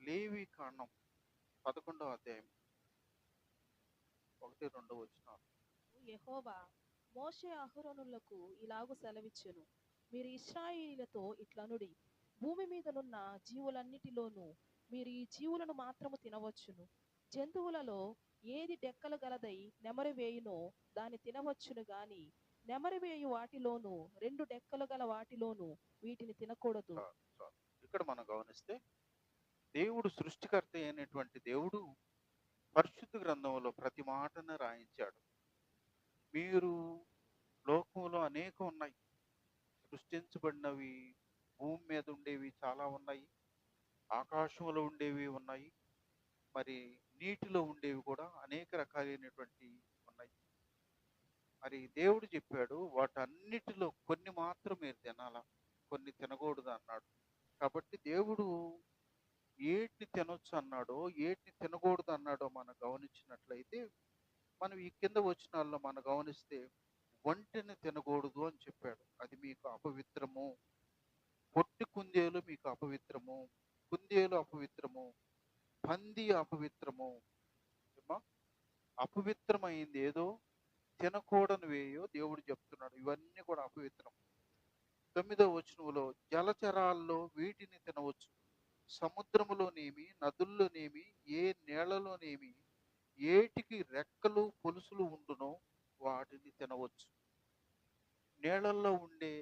లేవి కాండం 11వ అధ్యాయం 1, 2 వచనాలు. యెహోవా మోషే అహరోనులకు ఇలాగు సెలవిచ్చెను. మీరు ఇశ్రాయేలీయులతో ఇట్లనుడి, భూమి మీదనున్న జీవులన్నిటిలోనూ మీరు ఈ జీవులను మాత్రము తినవచ్చును. జంతువులలో ఏది డెక్కలు గలదై నెమరు వేయునో దాన్ని తినవచ్చును గాని నెమరు వేయు వాటిలోనూ రెండు డెక్కలు గల వాటిలోనూ వీటిని తినకూడదు. చాలు, చాలు. ఇక్కడ మనం గమనిస్తే దేవుడు సృష్టికర్త అయినటువంటి దేవుడు పరిశుద్ధ గ్రంథంలో ప్రతి మాటను రాయించాడు. మీరు లోకంలో అనేకం ఉన్నాయి. సృష్టించబడినవి భూమి మీద ఉండేవి చాలా ఉన్నాయి. ఆకాశంలో ఉండేవి ఉన్నాయి. మరి నీటిలో ఉండేవి కూడా అనేక రకాలైనటువంటి ఉన్నాయి. మరి దేవుడు చెప్పాడు వాటన్నిటిలో కొన్ని మాత్రం మీరు తినాలా, కొన్ని తినకూడదు అన్నాడు. కాబట్టి దేవుడు ఏటిని తినొచ్చు అన్నాడో, ఏటిని తినకూడదు అన్నాడో మనం గమనించినట్లయితే, మనం ఈ కింద వచనాల్లో మనం గమనిస్తే ఒంటెని తినకూడదు అని చెప్పాడు. అది మీకు అపవిత్రము. పొట్టి కుందేలు మీకు అపవిత్రము. కుందేలు అపవిత్రము. పంది అపవిత్రము. ఏమ్మా? అపవిత్రమైంది ఏదో తినకూడనివేయో దేవుడు చెప్తున్నాడు. ఇవన్నీ కూడా అపవిత్రం. 9వ వచనంలో జలచరాల్లో వీటిని తినవచ్చు. సముద్రములోనేమి నదుల్లోనేమి ఏ నీళ్లలోనేమి ఏటికి రెక్కలు పొలుసులు ఉండునో వాటిని తినవచ్చు. నీళ్ళల్లో ఉండే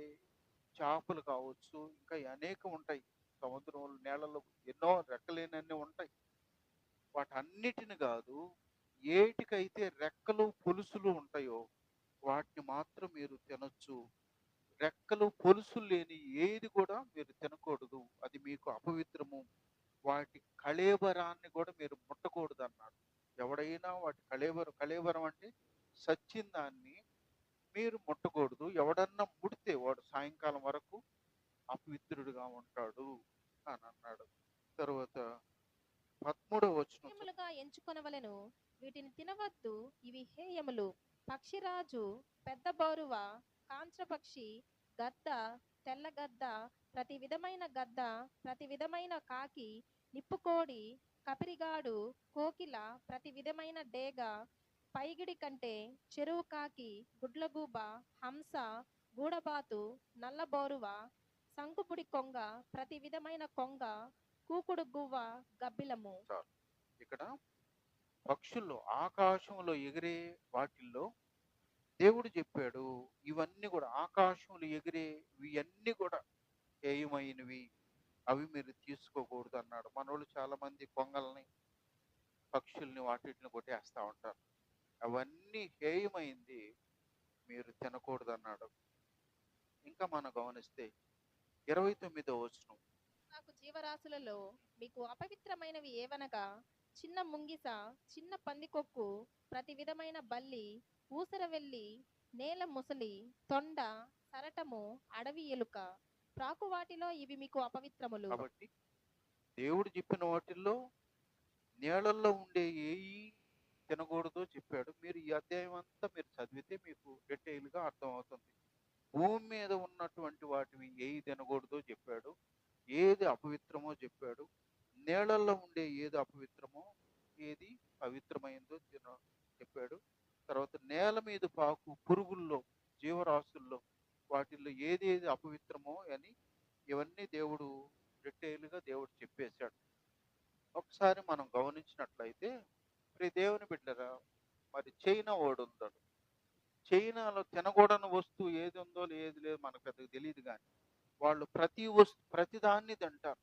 చేపలు కావచ్చు, ఇంకా అనేకం ఉంటాయి. సముద్రంలో నీళ్ళలో ఎన్నో రెక్కలేనన్నీ ఉంటాయి. వాటన్నిటిని కాదు, ఏటికైతే రెక్కలు పొలుసులు ఉంటాయో వాటిని మాత్రం మీరు తినొచ్చు. రెక్కలు పొలుసులు లేని ఏది కూడా మీరు తినకూడదు. అది మీకు అపవిత్రము. వాటి కళేబరాన్ని కూడా మీరు ముట్టకూడదు అన్నాడు. ఎవడైనా వాటి కళేబరం అంటే సచ్చిన దాన్ని మీరు ముట్టకూడదు. ఎవడన్నా ముడితే వాడు సాయంకాలం వరకు అపవిత్రుడుగా ఉంటాడు అని అన్నాడు. తర్వాత 13వ వచనం హేయములుగా ఎంచుకొనవలెను, వీటిని తినవద్దు, ఇవి హేయములు. పక్షిరాజు, పెద్ద బోరువ, కాంచపక్షి, గద్ద, తెల్లగద్ద, ప్రతి విధమైన గద్ద, ప్రతి విధమైన కాకి, నిప్పుకోడి, కపిరిగాడు, కోకిల, ప్రతి విధమైన డేగ, పైగిడి కంటే, చెరువు కాకి, గుడ్లగూబ, హంస, గూడబాతు, నల్లబోరువ, సంకుపుడి కొంగ, ప్రతి విధమైన కొంగ, కూకుడు గువ్వ, గబ్బిలము. చాలు. ఇక్కడ పక్షుల్లో ఆకాశంలో ఎగిరే వాటిల్లో దేవుడు చెప్పాడు ఇవన్నీ కూడా ఆకాశంలో ఎగిరే ఇవన్నీ కూడా హేయమైనవి, అవి మీరు తీసుకోకూడదు అన్నాడు. మనోళ్ళు చాలా మంది కొంగల్ని పక్షుల్ని వాటిని కొట్టేస్తా ఉంటారు. అవన్నీ హేయమైంది, మీరు తినకూడదు అన్నాడు. ఇంకా మనం గమనిస్తే 29వ వచనం. నాకు జీవరాశులలో మీకు అపవిత్రమైనవి ఏవనగా చిన్న ముంగిస, చిన్న పందికొక్కు, ప్రతి విధమైన బల్లి, ఊసరవెల్లి, నేల ముసలి, తొండ, సరటము, అడవి ఎలుక, ప్రాకు వాటిలో ఇవి మీకు అపవిత్రములు. కాబట్టి దేవుడు చెప్పిన వాటిల్లో నీళ్ళల్లో ఉండే ఏయి తినకూడదో చెప్పాడు. మీరు ఈ అధ్యాయం అంతా మీరు చదివితే మీకు డీటెయిల్గా అర్థమవుతుంది. భూమి మీద ఉన్నటువంటి వాటివి ఏవి తినకూడదో చెప్పాడు. ఏది అపవిత్రమో చెప్పాడు. నీళ్ళల్లో ఉండే ఏది అపవిత్రమో ఏది పవిత్రమైందో చెప్పాడు. తర్వాత నేల మీద పాకు పురుగుల్లో జీవరాశుల్లో వాటిల్లో ఏది అపవిత్రమో అని ఇవన్నీ దేవుడు డీటెయిల్గా దేవుడు చెప్పేశాడు. ఒకసారి మనం గమనించినట్లయితే దేవుని బిడ్డరా, మరి చైనా వాడు ఉన్నాడు. చైనాలో తినకూడని వస్తువు ఏది ఉందో ఏది లేదు మనకు పెద్దగా తెలియదు. కానీ వాళ్ళు ప్రతి దాన్ని తింటారు.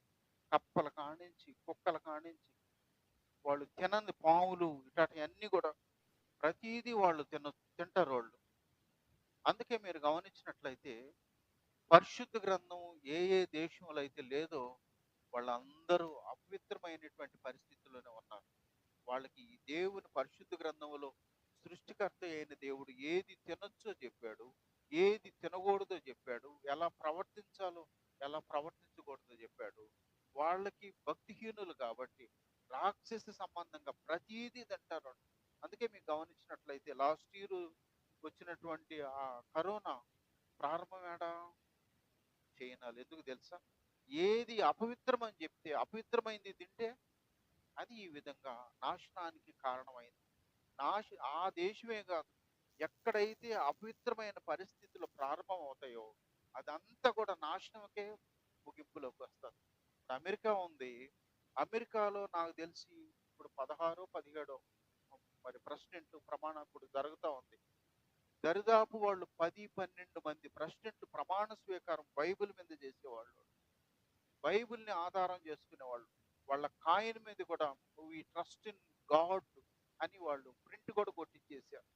కప్పల కానించి కుక్కల కానించి వాళ్ళు తినని పాములు ఇట్లాంటి అన్నీ కూడా ప్రతిదీ వాళ్ళు తింటారు వాళ్ళు. అందుకే మీరు గమనించినట్లయితే పరిశుద్ధ గ్రంథం ఏ దేశంలో అయితే లేదో వాళ్ళందరూ అపవిత్రమైనటువంటి పరిస్థితుల్లోనే ఉన్నారు. వాళ్ళకి ఈ దేవుని పరిశుద్ధ గ్రంథంలో సృష్టికర్త అయిన దేవుడు ఏది తినొచ్చో చెప్పాడు, ఏది తినకూడదో చెప్పాడు, ఎలా ప్రవర్తించాలో ఎలా ప్రవర్తించకూడదో చెప్పాడు. వాళ్ళకి భక్తిహీనులు కాబట్టి రాక్షస సంబంధంగా ప్రతీదీ తింటారు. అందుకే మీకు గమనించినట్లయితే లాస్ట్ ఇయర్ వచ్చినటువంటి ఆ కరోనా ప్రారంభమేడ చైనాలో. ఎందుకు తెలుసా? ఏది అపవిత్రం అని చెప్తే అపవిత్రమైంది తింటే అది ఈ విధంగా నాశనానికి కారణమైంది. ఆ దేశమే కాదు, ఎక్కడైతే అపవిత్రమైన పరిస్థితులు ప్రారంభం అవుతాయో అదంతా కూడా నాశనమకే ముగింపులోకి వస్తుంది. ఇప్పుడు అమెరికా ఉంది. అమెరికాలో నాకు తెలిసి ఇప్పుడు 16 17 మరి ప్రెసిడెంట్ ప్రమాణం ఇప్పుడు జరుగుతూ ఉంది. దరిదాపు వాళ్ళు 10 12 మంది ప్రెసిడెంట్లు ప్రమాణ స్వీకారం బైబిల్ మీద చేసేవాళ్ళు, బైబిల్ని ఆధారం చేసుకునేవాళ్ళు. వాళ్ళ కాయిన్ మీద కూడా వి ట్రస్ట్ ఇన్ గాడ్ అని వాళ్ళు ప్రింట్ కూడా కొట్టించేశారు.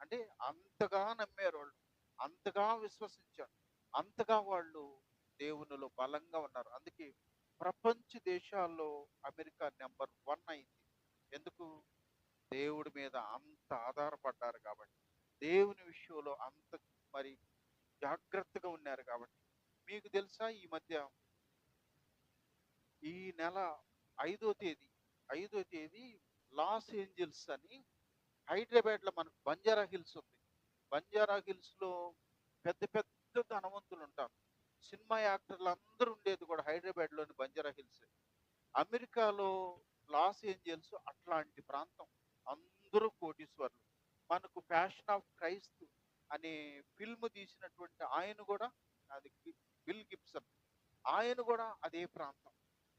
అంటే అంతగా నమ్మారు వాళ్ళు, అంతగా విశ్వసించారు, అంతగా వాళ్ళు దేవునిలో బలంగా ఉన్నారు. అందుకే ప్రపంచ దేశాల్లో అమెరికా నెంబర్ 1 అయింది. ఎందుకు? దేవుడి మీద అంత ఆధారపడ్డారు కాబట్టి, దేవుని విషయంలో అంత మరి జాగ్రత్తగా ఉన్నారు కాబట్టి. మీకు తెలుసా, ఈ మధ్య ఈ నెల 5వ తేదీ 5వ తేదీ లాస్ ఏంజల్స్ అని హైదరాబాద్లో మనకు బంజారా హిల్స్ ఉంది. బంజారా హిల్స్ లో పెద్ద పెద్ద ధనవంతులు ఉంటారు. సినిమా యాక్టర్లు అందరూ ఉండేది కూడా హైదరాబాద్ లోని బంజారా హిల్స్. అమెరికాలో లాస్ ఏంజల్స్ అట్లాంటి ప్రాంతం. అందరూ కోటీశ్వర్లు. మనకు ప్యాషన్ ఆఫ్ క్రైస్ట్ అనే ఫిల్మ్ తీసినటువంటి ఆయన కూడా, అది బిల్ గిబ్సన్, ఆయన కూడా అదే ప్రాంతం.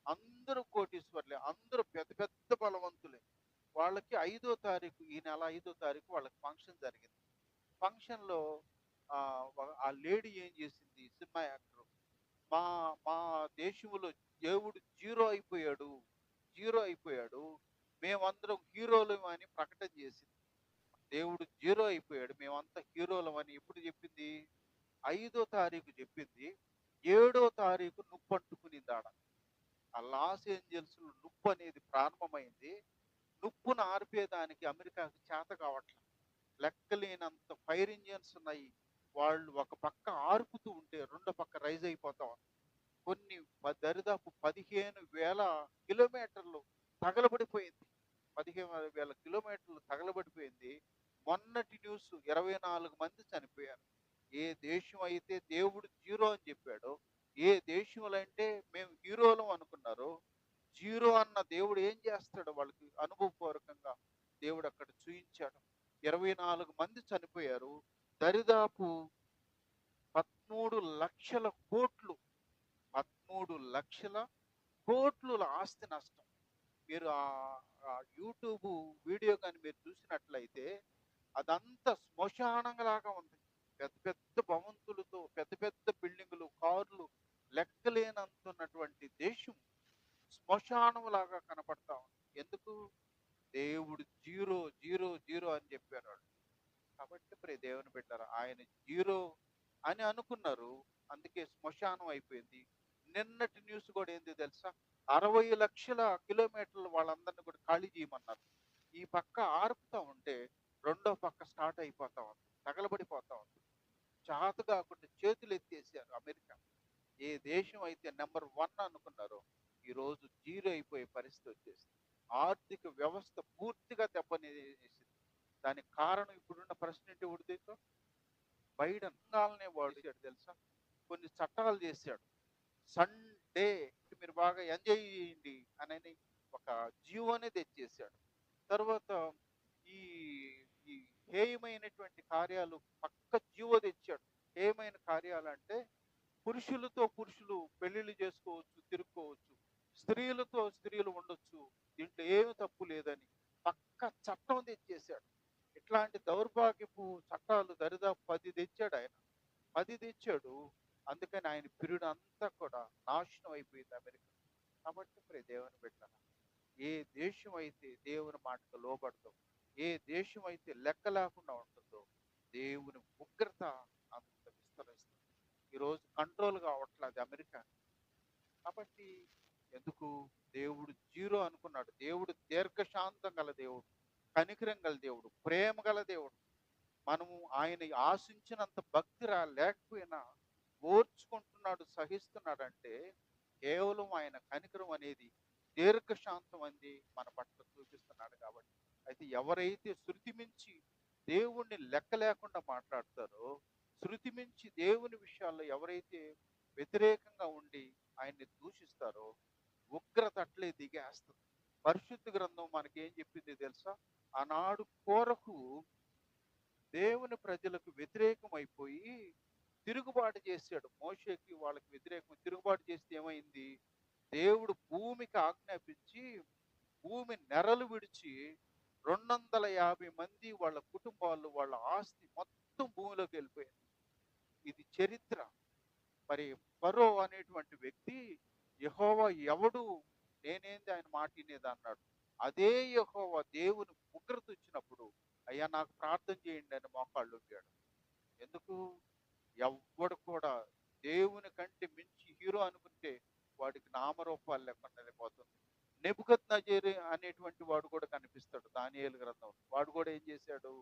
అందరూ కోటీశ్వర్లే, అందరూ పెద్ద పెద్ద బలవంతులే. వాళ్ళకి 5వ తారీఖు, ఈ నెల 5వ తారీఖు వాళ్ళకి ఫంక్షన్ జరిగింది. ఫంక్షన్లో ఆ లేడీ ఏం చేసింది, సినిమా యాక్టర్, మా మా దేశంలో దేవుడు జీరో అయిపోయాడు, మేమందరం హీరోలం అని ప్రకటన చేసింది. దేవుడు జీరో అయిపోయాడు, మేమంతా హీరోలం అని ఎప్పుడు చెప్పింది? 5వ తారీఖు చెప్పింది. 7వ తారీఖు నుప్పు అంటుకునింది ఆడ. ఆ లాస్ ఏంజల్స్ నుప్పు అనేది ప్రారంభమైంది. నుప్పును ఆర్పేదానికి అమెరికాకి చేత కావట్లేదు. లెక్కలేనంత ఫైర్ ఇంజిన్స్ ఉన్నాయి. వాళ్ళు ఒక పక్క ఆర్పుతూ ఉంటే రెండో పక్క రైజ్ అయిపోతా ఉంది. కొన్ని దరిదాపు 15,000 కిలోమీటర్లు తగలబడిపోయింది. 15,000 కిలోమీటర్లు తగలబడిపోయింది. మొన్నటి న్యూస్ 24 మంది చనిపోయారు. ఏ దేశం అయితే దేవుడు జీరో అని చెప్పాడో, ఏ దేశంలో అంటే మేము హీరోలం అనుకున్నారో, జీరో అన్న దేవుడు ఏం చేస్తాడో వాళ్ళకి అనుభవపూర్వకంగా దేవుడు అక్కడ చూయించాడు. 24 మంది చనిపోయారు. దరిదాపు 13 లక్షల కోట్లు, 13 లక్షల కోట్ల ఆస్తి నష్టం. మీరు ఆ యూట్యూబ్ వీడియో కానీ మీరు చూసినట్లయితే అదంతా శ్మశానంలాగా ఉంది. పెద్ద పెద్ద భవంతులతో, పెద్ద పెద్ద బిల్డింగులు, కార్లు, లెక్కలేనంతున్నటువంటి దేశం శ్మశానం లాగా కనపడతా ఉంది. ఎందుకు? దేవుడు జీరో జీరో జీరో అని చెప్పారు వాళ్ళు. కాబట్టి ప్రియ దేవుని బిడ్డలారా, ఆయన జీరో అని అనుకున్నారు, అందుకే శ్మశానం అయిపోయింది. నిన్నటి న్యూస్ కూడా ఏంది తెలుసా? 60 లక్షల కిలోమీటర్లు వాళ్ళందరినీ కూడా ఖాళీ చేయమన్నారు. ఈ పక్క ఆర్పుతా ఉంటే రెండో పక్క స్టార్ట్ అయిపోతా ఉంది, తగలబడిపోతా ఉంది. చేత కాకుండా చేతులు ఎత్తేసారు అమెరికా. ఏ దేశం అయితే నెంబర్ 1 అనుకున్నారో ఈరోజు జీరో అయిపోయే పరిస్థితి వచ్చేసింది. ఆర్థిక వ్యవస్థ పూర్తిగా దెబ్బతీసింది. దానికి కారణం ఇప్పుడున్న ప్రెసిడెంట్ ఎవరు తెలుసా? బైడెన్. కాలనే వాడు చేశాడు తెలుసా? కొన్ని చట్టాలు చేశాడు. సండే మీరు బాగా ఎంజాయ్ చేయండి అని ఒక జీవోనే తెచ్చేసాడు. తర్వాత ఈ ఈ హేయమైనటువంటి కార్యాలు పక్క జీవో తెచ్చాడు. హేయమైన కార్యాలు అంటే పురుషులతో పురుషులు పెళ్లిళ్ళు చేసుకోవచ్చు, తిరుక్కోవచ్చు, స్త్రీలతో స్త్రీలు ఉండొచ్చు, దీంట్లో ఏమి తప్పు లేదని పక్క చట్టం తెచ్చేశాడు. ఇట్లాంటి దౌర్భాగ్యపు చట్టాలు దరిదాపు 10 తెచ్చాడు ఆయన. 10 తెచ్చాడు. అందుకని ఆయన పీరియడ్ అంతా కూడా నాశనం అయిపోయింది అమెరికా. కాబట్టి ప్రియ దేవుని బిడ్డలారా, ఏ దేశం అయితే దేవుని మాటకు లోబడదో, ఏ దేశం అయితే లెక్క లేకుండా ఉంటుందో, దేవుని ఉగ్రత అంత విస్తరిస్తుంది. ఈరోజు కంట్రోల్ కావట్లేదు అమెరికా. కాబట్టి ఎందుకు? దేవుడు జీరో అనుకున్నాడు. దేవుడు దీర్ఘశాంతం గల దేవుడు, కనికరం గల దేవుడు, ప్రేమ గల దేవుడు. మనము ఆయన ఆశించినంత భక్తి లేకపోయినా ఓర్చుకుంటున్నాడు, సహిస్తున్నాడు అంటే కేవలం ఆయన కనికరం అనేది, దీర్ఘశాంతం అనేది మన పట్ల చూపిస్తున్నాడు. కాబట్టి అయితే ఎవరైతే శృతి మించి దేవుణ్ణి లెక్క లేకుండా మాట్లాడతారో, శృతి మించి దేవుని విషయాల్లో ఎవరైతే వ్యతిరేకంగా ఉండి ఆయన్ని దూషిస్తారో ఉగ్రత అట్లే దిగేస్తుంది. పరిశుద్ధ గ్రంథం మనకేం చెప్పింది తెలుసా? ఆనాడు కోరహు దేవుని ప్రజలకు వ్యతిరేకం అయిపోయి తిరుగుబాటు చేశాడు. మోషేకి వాళ్ళకి వ్యతిరేకం తిరుగుబాటు చేస్తే ఏమైంది? దేవుడు భూమికి ఆజ్ఞాపించి భూమి నెరలు విడిచి 250 మంది వాళ్ళ కుటుంబాలు వాళ్ళ ఆస్తి మొత్తం భూమిలోకి వెళ్ళిపోయింది. ఇది చరిత్ర. మరి ఫరో అనేటువంటి వ్యక్తి యెహోవా ఎవడు, నేనేంది ఆయన మాట వినేది అన్నాడు. అదే యెహోవా దేవుని ఉగ్రత వచ్చినప్పుడు అయ్యా నాకు ప్రార్థన చేయండి అని మోకాళ్ళు వంగాడు. ఎందుకు? ఎవ్వడు కూడా దేవుని కంటే మించి హీరో అనుకుంటే వాడికి నామరూపాలు లేకుండా వెళ్ళిపోతుంది. నెబుకద్నెజరు అనేటువంటి వాడు కూడా కనిపిస్తాడు దానియేలు గ్రంథం. వాడు కూడా ఏం చేశాడు?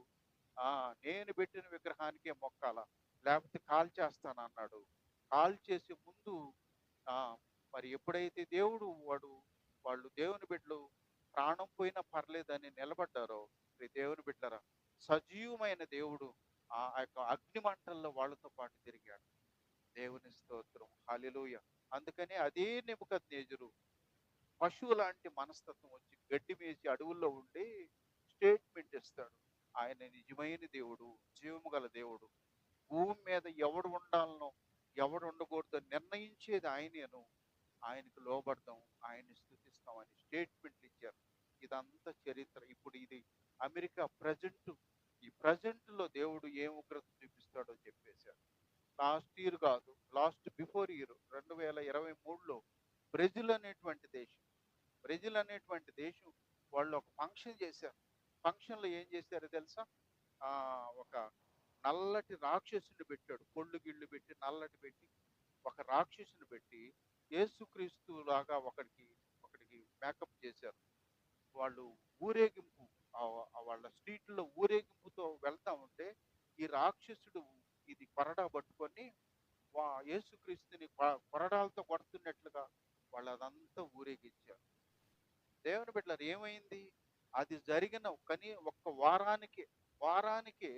నేను పెట్టిన విగ్రహానికే మొక్కాల, లేకపోతే కాల్చేస్తాను అన్నాడు. కాల్చేసే ముందు ఆ మరి ఎప్పుడైతే వాళ్ళు దేవుని బిడ్డలు ప్రాణం పోయినా పర్లేదని నిలబడ్డారో, దేవుని బిడ్డరా, సజీవమైన దేవుడు ఆ యొక్క అగ్ని మంటల్లో వాళ్ళతో పాటు తిరిగాడు. దేవుని స్తోత్రం, హల్లెలూయ. అందుకని అదే నెబుకద్నెజరు పశువు లాంటి మనస్తత్వం వచ్చి గడ్డి మేసి అడవుల్లో ఉండి స్టేట్మెంట్ ఇస్తాడు. ఆయన నిజమైన దేవుడు, జీవము గల దేవుడు. భూమి మీద ఎవడు ఉండాలనో ఎవడు ఉండకూడదో నిర్ణయించేది ఆయనేను. ఆయనకు లోబడతాం, ఆయన్ని స్తుతిస్తాం అని స్టేట్మెంట్లు ఇచ్చారు. ఇదంతా చరిత్ర. ఇప్పుడు ఇది అమెరికా ఈ ప్రజెంట్లో దేవుడు ఏం ఉగ్రత చూపిస్తాడో చెప్పేశారు. లాస్ట్ ఇయర్ కాదు, బిఫోర్ ఇయర్ 2023లో బ్రెజిల్ అనేటువంటి దేశం వాళ్ళు ఒక ఫంక్షన్ చేశారు. ఫంక్షన్లో ఏం చేశారో తెలుసా? ఒక నల్లటి రాక్షసుని పెట్టాడు. కొళ్ళు గిళ్ళు పెట్టి నల్లటి పెట్టి ఒక రాక్షసుని పెట్టి యేసుక్రీస్తు లాగా ఒకడికి మేకప్ చేశారు. వాళ్ళు ఊరేగింపు, వాళ్ళ స్ట్రీట్లో ఊరేగింపుతో వెళ్తా ఉంటే ఈ రాక్షసుడు ఇది కొరడా పట్టుకొని యేసుక్రీస్తుని కొరడాలతో కొడుతున్నట్లుగా వాళ్ళు అదంతా ఊరేగించారు. దేవుని బిడ్డలారా, ఏమైంది? అది జరిగిన ఒక్క వారానికి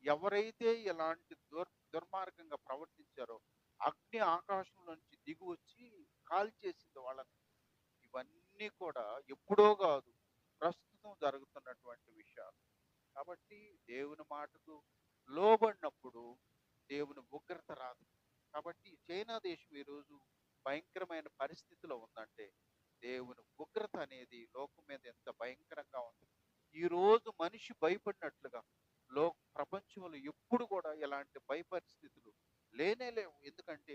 ఎవరైతే ఇలాంటి దుర్మార్గంగా ప్రవర్తించారో అగ్ని ఆకాశం నుంచి దిగి వచ్చి కాల్చేసింది వాళ్ళని. ఇవన్నీ కూడా ఎప్పుడో కాదు, ప్రస్తుతం జరుగుతున్నటువంటి విషయాలు. కాబట్టి దేవుని మాటకు లోబడినప్పుడు దేవుని ఉగ్రత రాదు. కాబట్టి చైనా దేశం ఈరోజు భయంకరమైన పరిస్థితిలో ఉందంటే దేవుని ఉగ్రత అనేది లోకం మీద ఎంత భయంకరంగా ఉంది. ఈ రోజు మనిషి భయపడినట్లుగా ప్రపంచంలో ఎప్పుడు కూడా ఇలాంటి భయపరిస్థితులు లేవు. ఎందుకంటే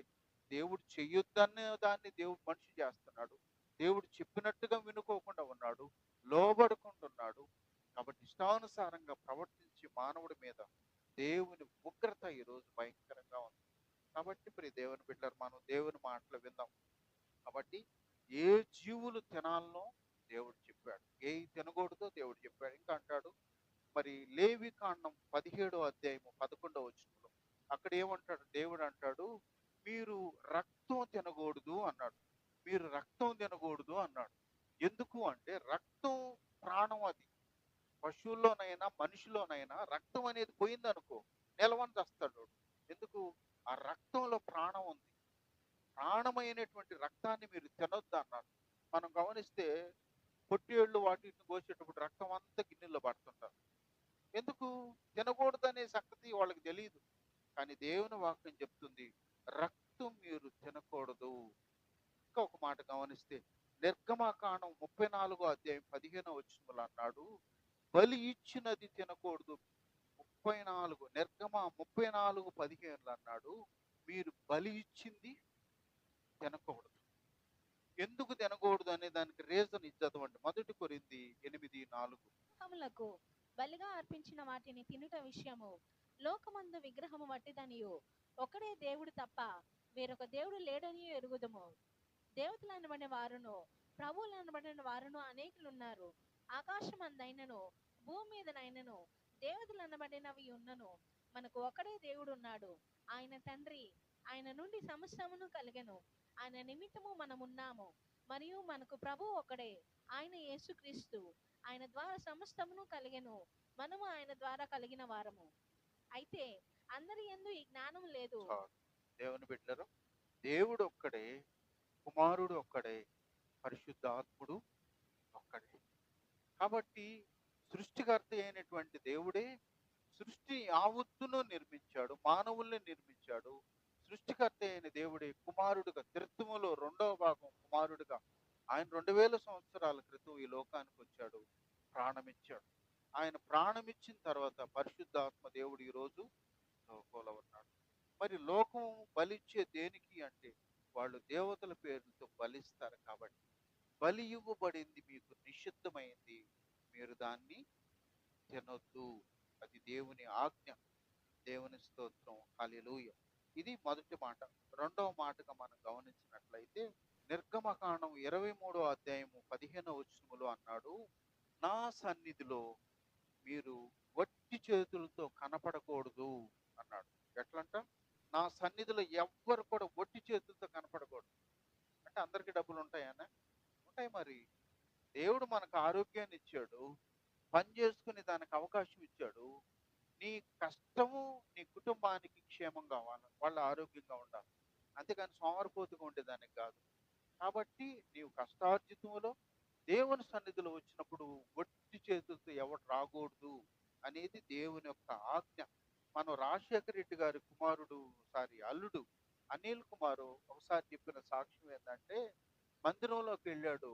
దేవుడు చెయ్యొద్దన్న దాన్ని మనిషి చేస్తున్నాడు. దేవుడు చెప్పినట్టుగా వినుకోకుండా ఉన్నాడు, లోబడుకుంటున్నాడు. కాబట్టి ఇష్టానుసారంగా ప్రవర్తించి మానవుడి మీద దేవుని ఉగ్రత ఈరోజు భయంకరంగా ఉంది. కాబట్టి ప్రియ దేవుని బిడ్డలారా, మనం దేవుని మాటలు విందాం. కాబట్టి ఏ జీవులు తినాలనో దేవుడు చెప్పాడు, ఏ తినకూడదో దేవుడు చెప్పాడు. ఇంకా అంటాడు, మరి లేవి కాండం 17వ అధ్యాయము 11వ వచనంలో అక్కడ ఏమంటాడు? దేవుడు అంటాడు, మీరు రక్తం తినకూడదు అన్నాడు. మీరు రక్తం తినకూడదు అన్నాడు. ఎందుకు అంటే రక్తం ప్రాణం. అది పశువుల్లోనైనా మనిషిలోనైనా రక్తం అనేది పోయిందనుకో నిలవని చేస్తాడు. ఎందుకు? ఆ రక్తంలో ప్రాణం ఉంది. ప్రాణమైనటువంటి రక్తాన్ని మీరు తినొద్దు అన్నాడు. మనం గమనిస్తే పొట్టేళ్ళు వాటిని కోసేటప్పుడు రక్తం అంతా గిన్నెల్లో పడుతుంటారు. ఎందుకు? తినకూడదనే సంగతి వాళ్ళకి తెలియదు. కానీ దేవుని వాక్యం చెప్తుంది, రక్తం మీరు తినకూడదు. ఇంకా ఒక మాట గమనిస్తే నిర్గమకాండం 34వ అధ్యాయం 15వ వచనంలో అన్నాడు, బలి ఇచ్చినది తినకూడదు. 34:15 అన్నాడు, మీరు బలి ఇచ్చింది తినకూడదు. ఎందుకు తినకూడదు అనే దానికి రీజన్ ఇది చదవండి. 1 కొరింథీ 8:4. బలిగా అర్పించిన వాటిని తినుట విషయము లోకమందు విగ్రహము వట్టిదనియు ఒకడే దేవుడు తప్ప వేరొక దేవుడు లేడని ఎరుగుదము. దేవతలు అనబడిన వారును ప్రభువులు అనబడిన వారును అనేకులున్నారు. ఆకాశమందైనను భూమి మీదనైనను దేవతలు అనబడినవి ఉన్నను మనకు ఒకడే దేవుడు ఉన్నాడు. ఆయన తండ్రి. ఆయన నుండి సమస్తమును కలిగెను. ఆయన నిమిత్తము మనమున్నాము. మరియు మనకు ప్రభు ఒకడే, ఆయన యేసుక్రీస్తు. ఆయన ద్వారా సమస్తమును కలిగెను. మనము ఆయన ద్వారా కలిగిన వారము. అయితే అందరి యందు ఈ జ్ఞానం లేదు. దేవుని బిడ్డలారా, దేవుడు ఒక్కడే, కుమారుడు ఒక్కడే, పరిశుద్ధాత్ముడు ఒక్కడే. కాబట్టి సృష్టికర్త అయినటువంటి దేవుడే సృష్టి యావత్తును నిర్మించాడు, మానవుల్ని నిర్మించాడు. సృష్టికర్త అయిన దేవుడే కుమారుడుగా, త్రిత్వములో రెండవ భాగం కుమారుడుగా ఆయన 2000 సంవత్సరాల క్రితం ఈ లోకానికి వచ్చాడు, ప్రాణమిచ్చాడు. ఆయన ప్రాణమిచ్చిన తర్వాత పరిశుద్ధాత్మ దేవుడు ఈరోజు లోకంలో ఉన్నాడు. మరి లోకం బలిచ్చే దేనికి అంటే వాళ్ళు దేవతల పేర్లతో బలిస్తారు కాబట్టి. బలి ఇవ్వబడింది మీకు నిషిద్ధమైంది, మీరు దాన్ని తినొద్దు. అది దేవుని ఆజ్ఞ. దేవుని స్తోత్రం, హల్లెలూయా. ఇది మొదటి మాట. రెండవ మాటగా మనం గమనించినట్లయితే నిర్గమకాండం 23వ అధ్యాయము 15వ వచనములో అన్నాడు, నా సన్నిధిలో మీరు వట్టి చేతులతో కనపడకూడదు అన్నాడు. ఎట్లంట? నా సన్నిధిలో ఎవ్వరు కూడా వట్టి చేతులతో కనపడకూడదు. అంటే అందరికి డబ్బులు ఉంటాయన్నా? ఉంటాయి. మరి దేవుడు మనకు ఆరోగ్యాన్ని ఇచ్చాడు, పని చేసుకుని దానికి అవకాశం ఇచ్చాడు. నీ కష్టము నీ కుటుంబానికి క్షేమం కావాలి, వాళ్ళు ఆరోగ్యంగా ఉండాలి. అంతేగాని సోమరిపోతుగా ఉండేదానికి కాదు. కాబట్టి నీవు కష్టార్జితంలో దేవుని సన్నిధిలో వచ్చినప్పుడు వట్టి చేతులతో ఎవరు రాకూడదు అనేది దేవుని యొక్క ఆజ్ఞ. మనం రాజశేఖర రెడ్డి గారి కుమారుడు, అల్లుడు అనిల్ కుమారు ఒకసారి చెప్పిన సాక్ష్యం ఏంటంటే, మందిరంలోకి వెళ్ళాడు.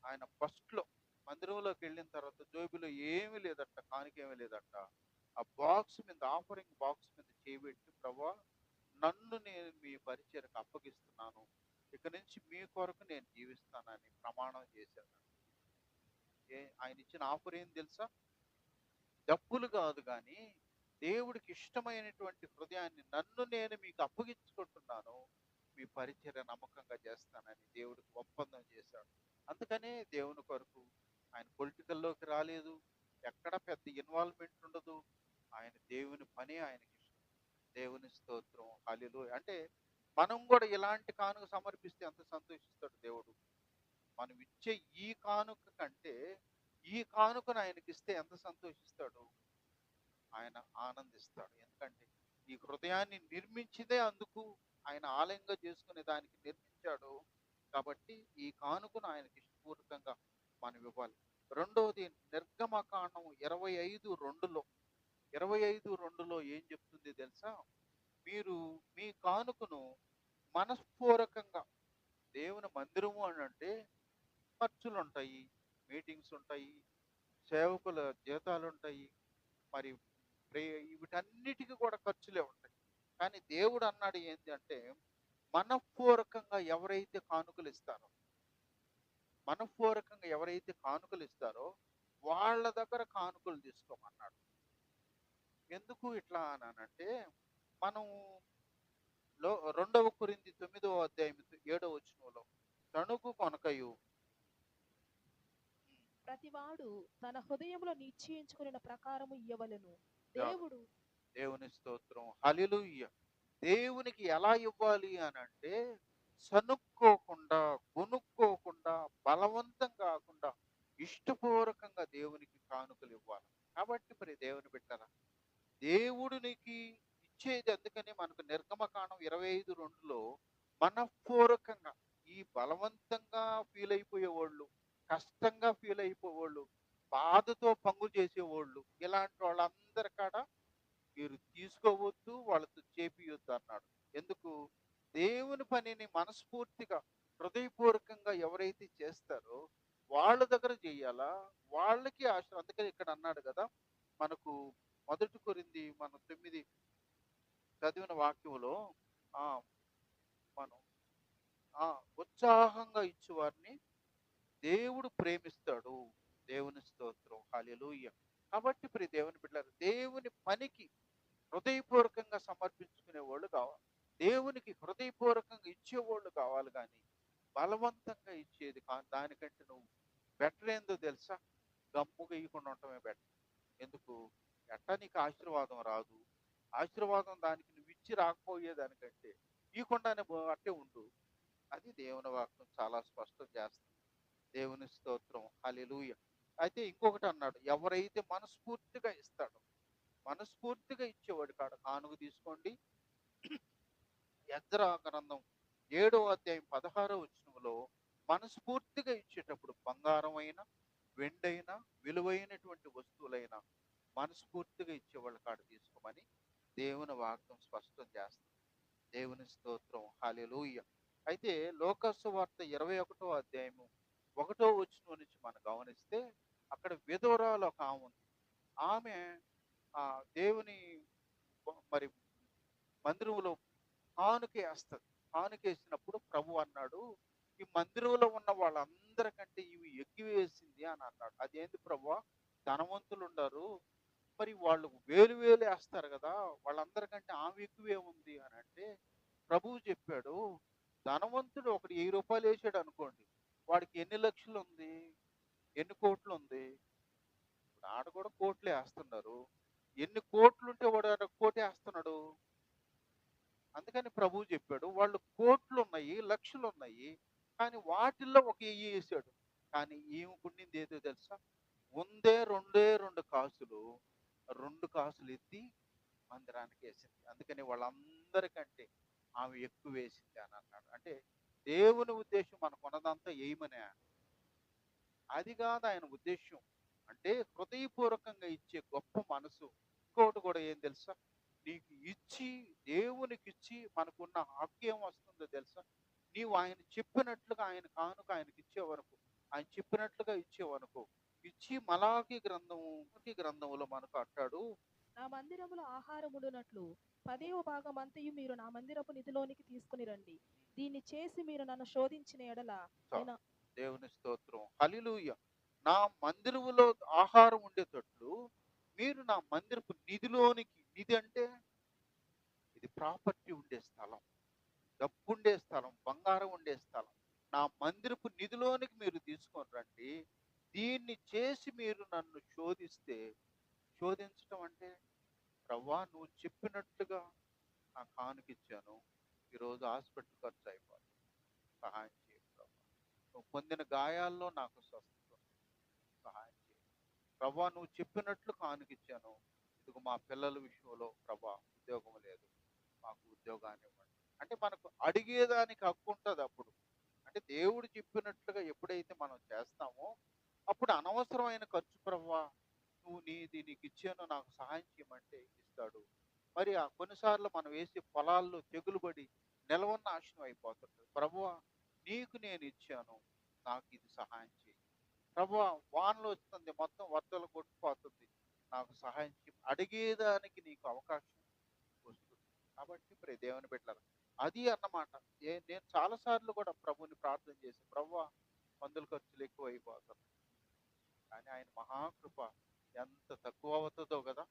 ఆయన ఫస్ట్లో మందిరంలోకి వెళ్ళిన తర్వాత జోబిలో ఏమీ లేదట, కానికేమీ లేదట. ఆ బాక్స్ మీద, ఆఫరింగ్ బాక్స్ మీద చేయబెట్టి, ప్రభా నన్ను నేను మీ పరిచయకు అప్పగిస్తున్నాను, ఇక నుంచి మీ కొరకు నేను జీవిస్తానని ప్రమాణం చేశాను. ఆయన ఇచ్చిన ఆఫర్ ఏం తెలుసా? డబ్బులు కాదు కానీ దేవుడికి ఇష్టమైనటువంటి హృదయాన్ని, నన్ను నేను మీకు అప్పగించుకుంటున్నాను, మీ పరిచర్య నమ్మకంగా చేస్తానని దేవుడికి ఒప్పందం చేశాడు. అందుకనే దేవుని కొరకు ఆయన పొలిటికల్లోకి రాలేదు, ఎక్కడ పెద్ద ఇన్వాల్వ్మెంట్ ఉండదు. ఆయన దేవుని పని ఆయనకి ఇష్టం. దేవుని స్తోత్రం, హల్లెలూయా. అంటే మనం కూడా ఇలాంటి కానుక సమర్పిస్తే ఎంత సంతోషిస్తాడు దేవుడు. మనం ఇచ్చే ఈ కానుక కంటే ఈ కానుకను ఆయనకి ఇస్తే ఎంత సంతోషిస్తాడు, ఆయన ఆనందిస్తాడు. ఎందుకంటే ఈ హృదయాన్ని నిర్మించిదే అందుకు, ఆయన ఆలయంగా చేసుకునే దానికి నిర్మించాడు. కాబట్టి ఈ కానుకను ఆయనకి ఇష్టపూర్వకంగా మనం ఇవ్వాలి. రెండవది నిర్గమకాండం 25:2లో ఏం చెప్తుంది తెలుసా? మీరు మీ కానుకను మనస్పూర్వకంగా, దేవుని మందిరము అని అంటే ఖర్చులు ఉంటాయి, మీటింగ్స్ ఉంటాయి, సేవకుల జీతాలు ఉంటాయి, మరి వీటన్నిటికీ కూడా ఖర్చులే ఉంటాయి. కానీ దేవుడు అన్నాడు ఏంటి అంటే, మనఃపూర్వకంగా ఎవరైతే కానుకలు ఇస్తారో, వాళ్ళ దగ్గర కానుకలు తీసుకోమన్నాడు. ఎందుకు ఇట్లా అనంటే, మనం 2 కొరింథీ 9వ అధ్యాయం 7వ వచనంలో తణుకు కొనకయు ప్రతివాడు తన హృదయంలో నిశ్చయించుకున్న ప్రకారము ఇయ్యవలెను. దేవుడు దేవుని స్తోత్రం, హల్లెలూయా. దేవునికి ఎలా ఇవ్వాలి అని అంటే, సనుక్కోకుండా, కొనుక్కోకుండా, బలవంతం కాకుండా ఇష్టపూర్వకంగా దేవునికి కానుకలు ఇవ్వాలి. కాబట్టి మరి దేవుని బిడ్డలారా, దేవుడు నీకు ఇచ్చేది. అందుకని మనకు నిర్గమకాండం 25:2లో మనఃపూర్వకంగా, ఈ బలవంతంగా ఫీల్ అయిపోయేవాళ్ళు, కష్టంగా ఫీల్ అయిపోయేవాళ్ళు, బాధతో పంగు చేసేవాళ్ళు, ఇలాంటి వాళ్ళందరి కాడ మీరు తీసుకోవద్దు, వాళ్ళతో చేపియొద్దు అన్నాడు. ఎందుకు? దేవుని పనిని మనస్ఫూర్తిగా, హృదయపూర్వకంగా ఎవరైతే చేస్తారో వాళ్ళ దగ్గర చెయ్యాలా, వాళ్ళకి ఆశ. అందుకని ఇక్కడ అన్నాడు కదా, మనకు 1 కొరింథీ మనం 9 చదివిన వాక్యంలో మనం ఉత్సాహంగా ఇచ్చేవారిని దేవుడు ప్రేమిస్తాడు. దేవుని స్తోత్రం, హల్లెలూయా. కాబట్టి ప్రియ దేవుని బిడ్డలారా, దేవుని పనికి హృదయపూర్వకంగా సమర్పించుకునే వాళ్ళు కావాలి, దేవునికి హృదయపూర్వకంగా ఇచ్చేవాళ్ళు కావాలి. కానీ బలవంతంగా ఇచ్చేది దానికంటే నువ్వు బెటర్ ఏందో తెలుసా? గమ్ముగా ఇవ్వకుండా ఉండటమే బెటర్. ఎందుకు? ఎట్టా నీకు ఆశీర్వాదం రాదు. ఆశీర్వాదం దానికి నువ్వు ఇచ్చి రాకపోయేదానికంటే ఇవ్వకుండానే అట్టే ఉండు. అది దేవుని వాక్యం చాలా స్పష్టం చేస్తుంది. దేవుని స్తోత్రం, హల్లెలూయా. అయితే ఇంకొకటి అన్నాడు, ఎవరైతే మనస్ఫూర్తిగా ఇస్తాడో, మనస్ఫూర్తిగా ఇచ్చేవాడు కాడ కానుక తీసుకోండి. ఎజ్రా గ్రంథం 7వ అధ్యాయం 16వ వచనంలో మనస్ఫూర్తిగా ఇచ్చేటప్పుడు బంగారమైన, వెండైన, విలువైనటువంటి వస్తువులైన మనస్ఫూర్తిగా ఇచ్చేవాళ్ళ కాడ తీసుకోమని దేవుని వాక్యం స్పష్టం చేస్తుంది. దేవుని స్తోత్రం, హల్లెలూయా. అయితే లోకాసు వార్త 21వ అధ్యాయము 1వ వచనం నుంచి మనం గమనిస్తే అక్కడ విధవరాలు ఒక ఆమె ఉంది. ఆమె దేవుని మరి మందిరంలో కానుకేస్తది. కానుకేసినప్పుడు ప్రభు అన్నాడు, ఈ మందిరంలో ఉన్న వాళ్ళందరికంటే ఇవి ఎక్కువేసింది అని అన్నాడు. అదేంటి ప్రభువా, ధనవంతులు ఉండరు, మరి వాళ్ళు వేలు వేలు వేస్తారు కదా, వాళ్ళందరికంటే ఆమె ఎక్కువే ఉంది అని అంటే ప్రభువు చెప్పాడు, ధనవంతుడు ఒకడు 1000 రూపాయలు వేసాడు అనుకోండి, వాడికి ఎన్ని లక్షలు ఉంది, ఎన్ని కోట్లు ఉంది. ఇప్పుడు ఆడ కూడా కోట్లే వేస్తున్నారు. ఎన్ని కోట్లు ఉంటే వాడు ఆడ కోటి వేస్తున్నాడు. అందుకని ప్రభువు చెప్పాడు, వాళ్ళు కోట్లు ఉన్నాయి, లక్షలు ఉన్నాయి, కానీ వాటిల్లో ఒక 1000 వేసాడు. కానీ ఈమెకుండింది ఏదో తెలుసా, ఉందే రెండు కాసులు, 2 కాసులు ఎత్తి మందిరానికి వేసింది. అందుకని వాళ్ళందరికంటే ఆమె ఎక్కువ వేసింది అని అన్నాడు. అంటే దేవుని ఉద్దేశం మనకున్నదంతా ఏమనే, అది కాదు ఆయన ఉద్దేశం. అంటే హృదయపూర్వకంగా ఇచ్చే గొప్ప మనసు. ఇంకోటి కూడా ఏం తెలుసా, నీకు ఇచ్చి దేవునికి ఇచ్చి మనకున్న హక్కు ఏం వస్తుందో తెలుసా, నీవు ఆయన చెప్పినట్లుగా ఆయన కానుక ఆయనకి ఇచ్చేవరకు, ఆయన చెప్పినట్లుగా ఇచ్చేవనుకో, ఇచ్చి మలాకి గ్రంథంలో మనకు అంటాడు, నా మందిరములో ఆహారముండునట్లు 10వ భాగమంతయు మీరు నా మందిరపు నిధిలోనికి తీసుకుని రండి. దీన్ని చేసి మీరు నన్ను శోధించిన ఎడల నేను దేవుని స్తోత్రం, హల్లెలూయా. నా మందిరములో ఆహారం ఉండేటట్లు మీరు నా మందిరపు నిధిలోనికి, నిధి అంటే ఇది ప్రాపర్టీ ఉండే స్థలం, డబ్బు ఉండే స్థలం, బంగారం ఉండే స్థలం, నా మందిరపు నిధిలోనికి మీరు తీసుకొని రండి. దీన్ని చేసి మీరు నన్ను శోధిస్తే, శోధించడం అంటే ప్రవ్వా నువ్వు చెప్పినట్లుగా నా కానుకిచ్చాను, ఈరోజు హాస్పిటల్ ఖర్చు అయిపోతుంది, సహాయం చేయి ప్రభా. నువ్వు పొందిన గాయాల్లో నాకు స్వస్థత, సహాయం చేయి ప్రభా. నువ్వు చెప్పినట్లు కానుకిచ్చాను, ఇదిగో మా పిల్లల విషయంలో ప్రభా ఉద్యోగం లేదు, మాకు ఉద్యోగాన్ని ఇవ్వండి. అంటే మనకు అడిగేదానికి హక్కు ఉంటుంది అప్పుడు. అంటే దేవుడు చెప్పినట్లుగా ఎప్పుడైతే మనం చేస్తామో అప్పుడు అనవసరమైన ఖర్చు ప్రభా, నువ్వు నీకు ఇచ్చాను, నాకు సహాయం చేయమంటే ఇస్తాడు. మరి ఆ కొన్నిసార్లు మనం వేసే పొలాల్లో తెగులు పడి నిలవ నాశనం అయిపోతుంది. ప్రభువా నీకు నేను ఇచ్చాను, నాకు ఇది సహాయం చేయి. ప్రభువా వానలు వస్తుంది, మొత్తం వర్షాలు కొట్టుకుపోతుంది, నాకు సహాయం చేయి. అడిగేదానికి నీకు అవకాశం వస్తుంది. కాబట్టి మరి దేవుని బిడ్డలారా, అది అన్నమాట. నేను చాలాసార్లు కూడా ప్రభుని ప్రార్థన చేసి, ప్రభువా మందుల ఖర్చులు ఎక్కువ అయిపోతున్నాయి, కానీ ఆయన మహాకృప ఎంత తక్కువ అవుతుందో కదా.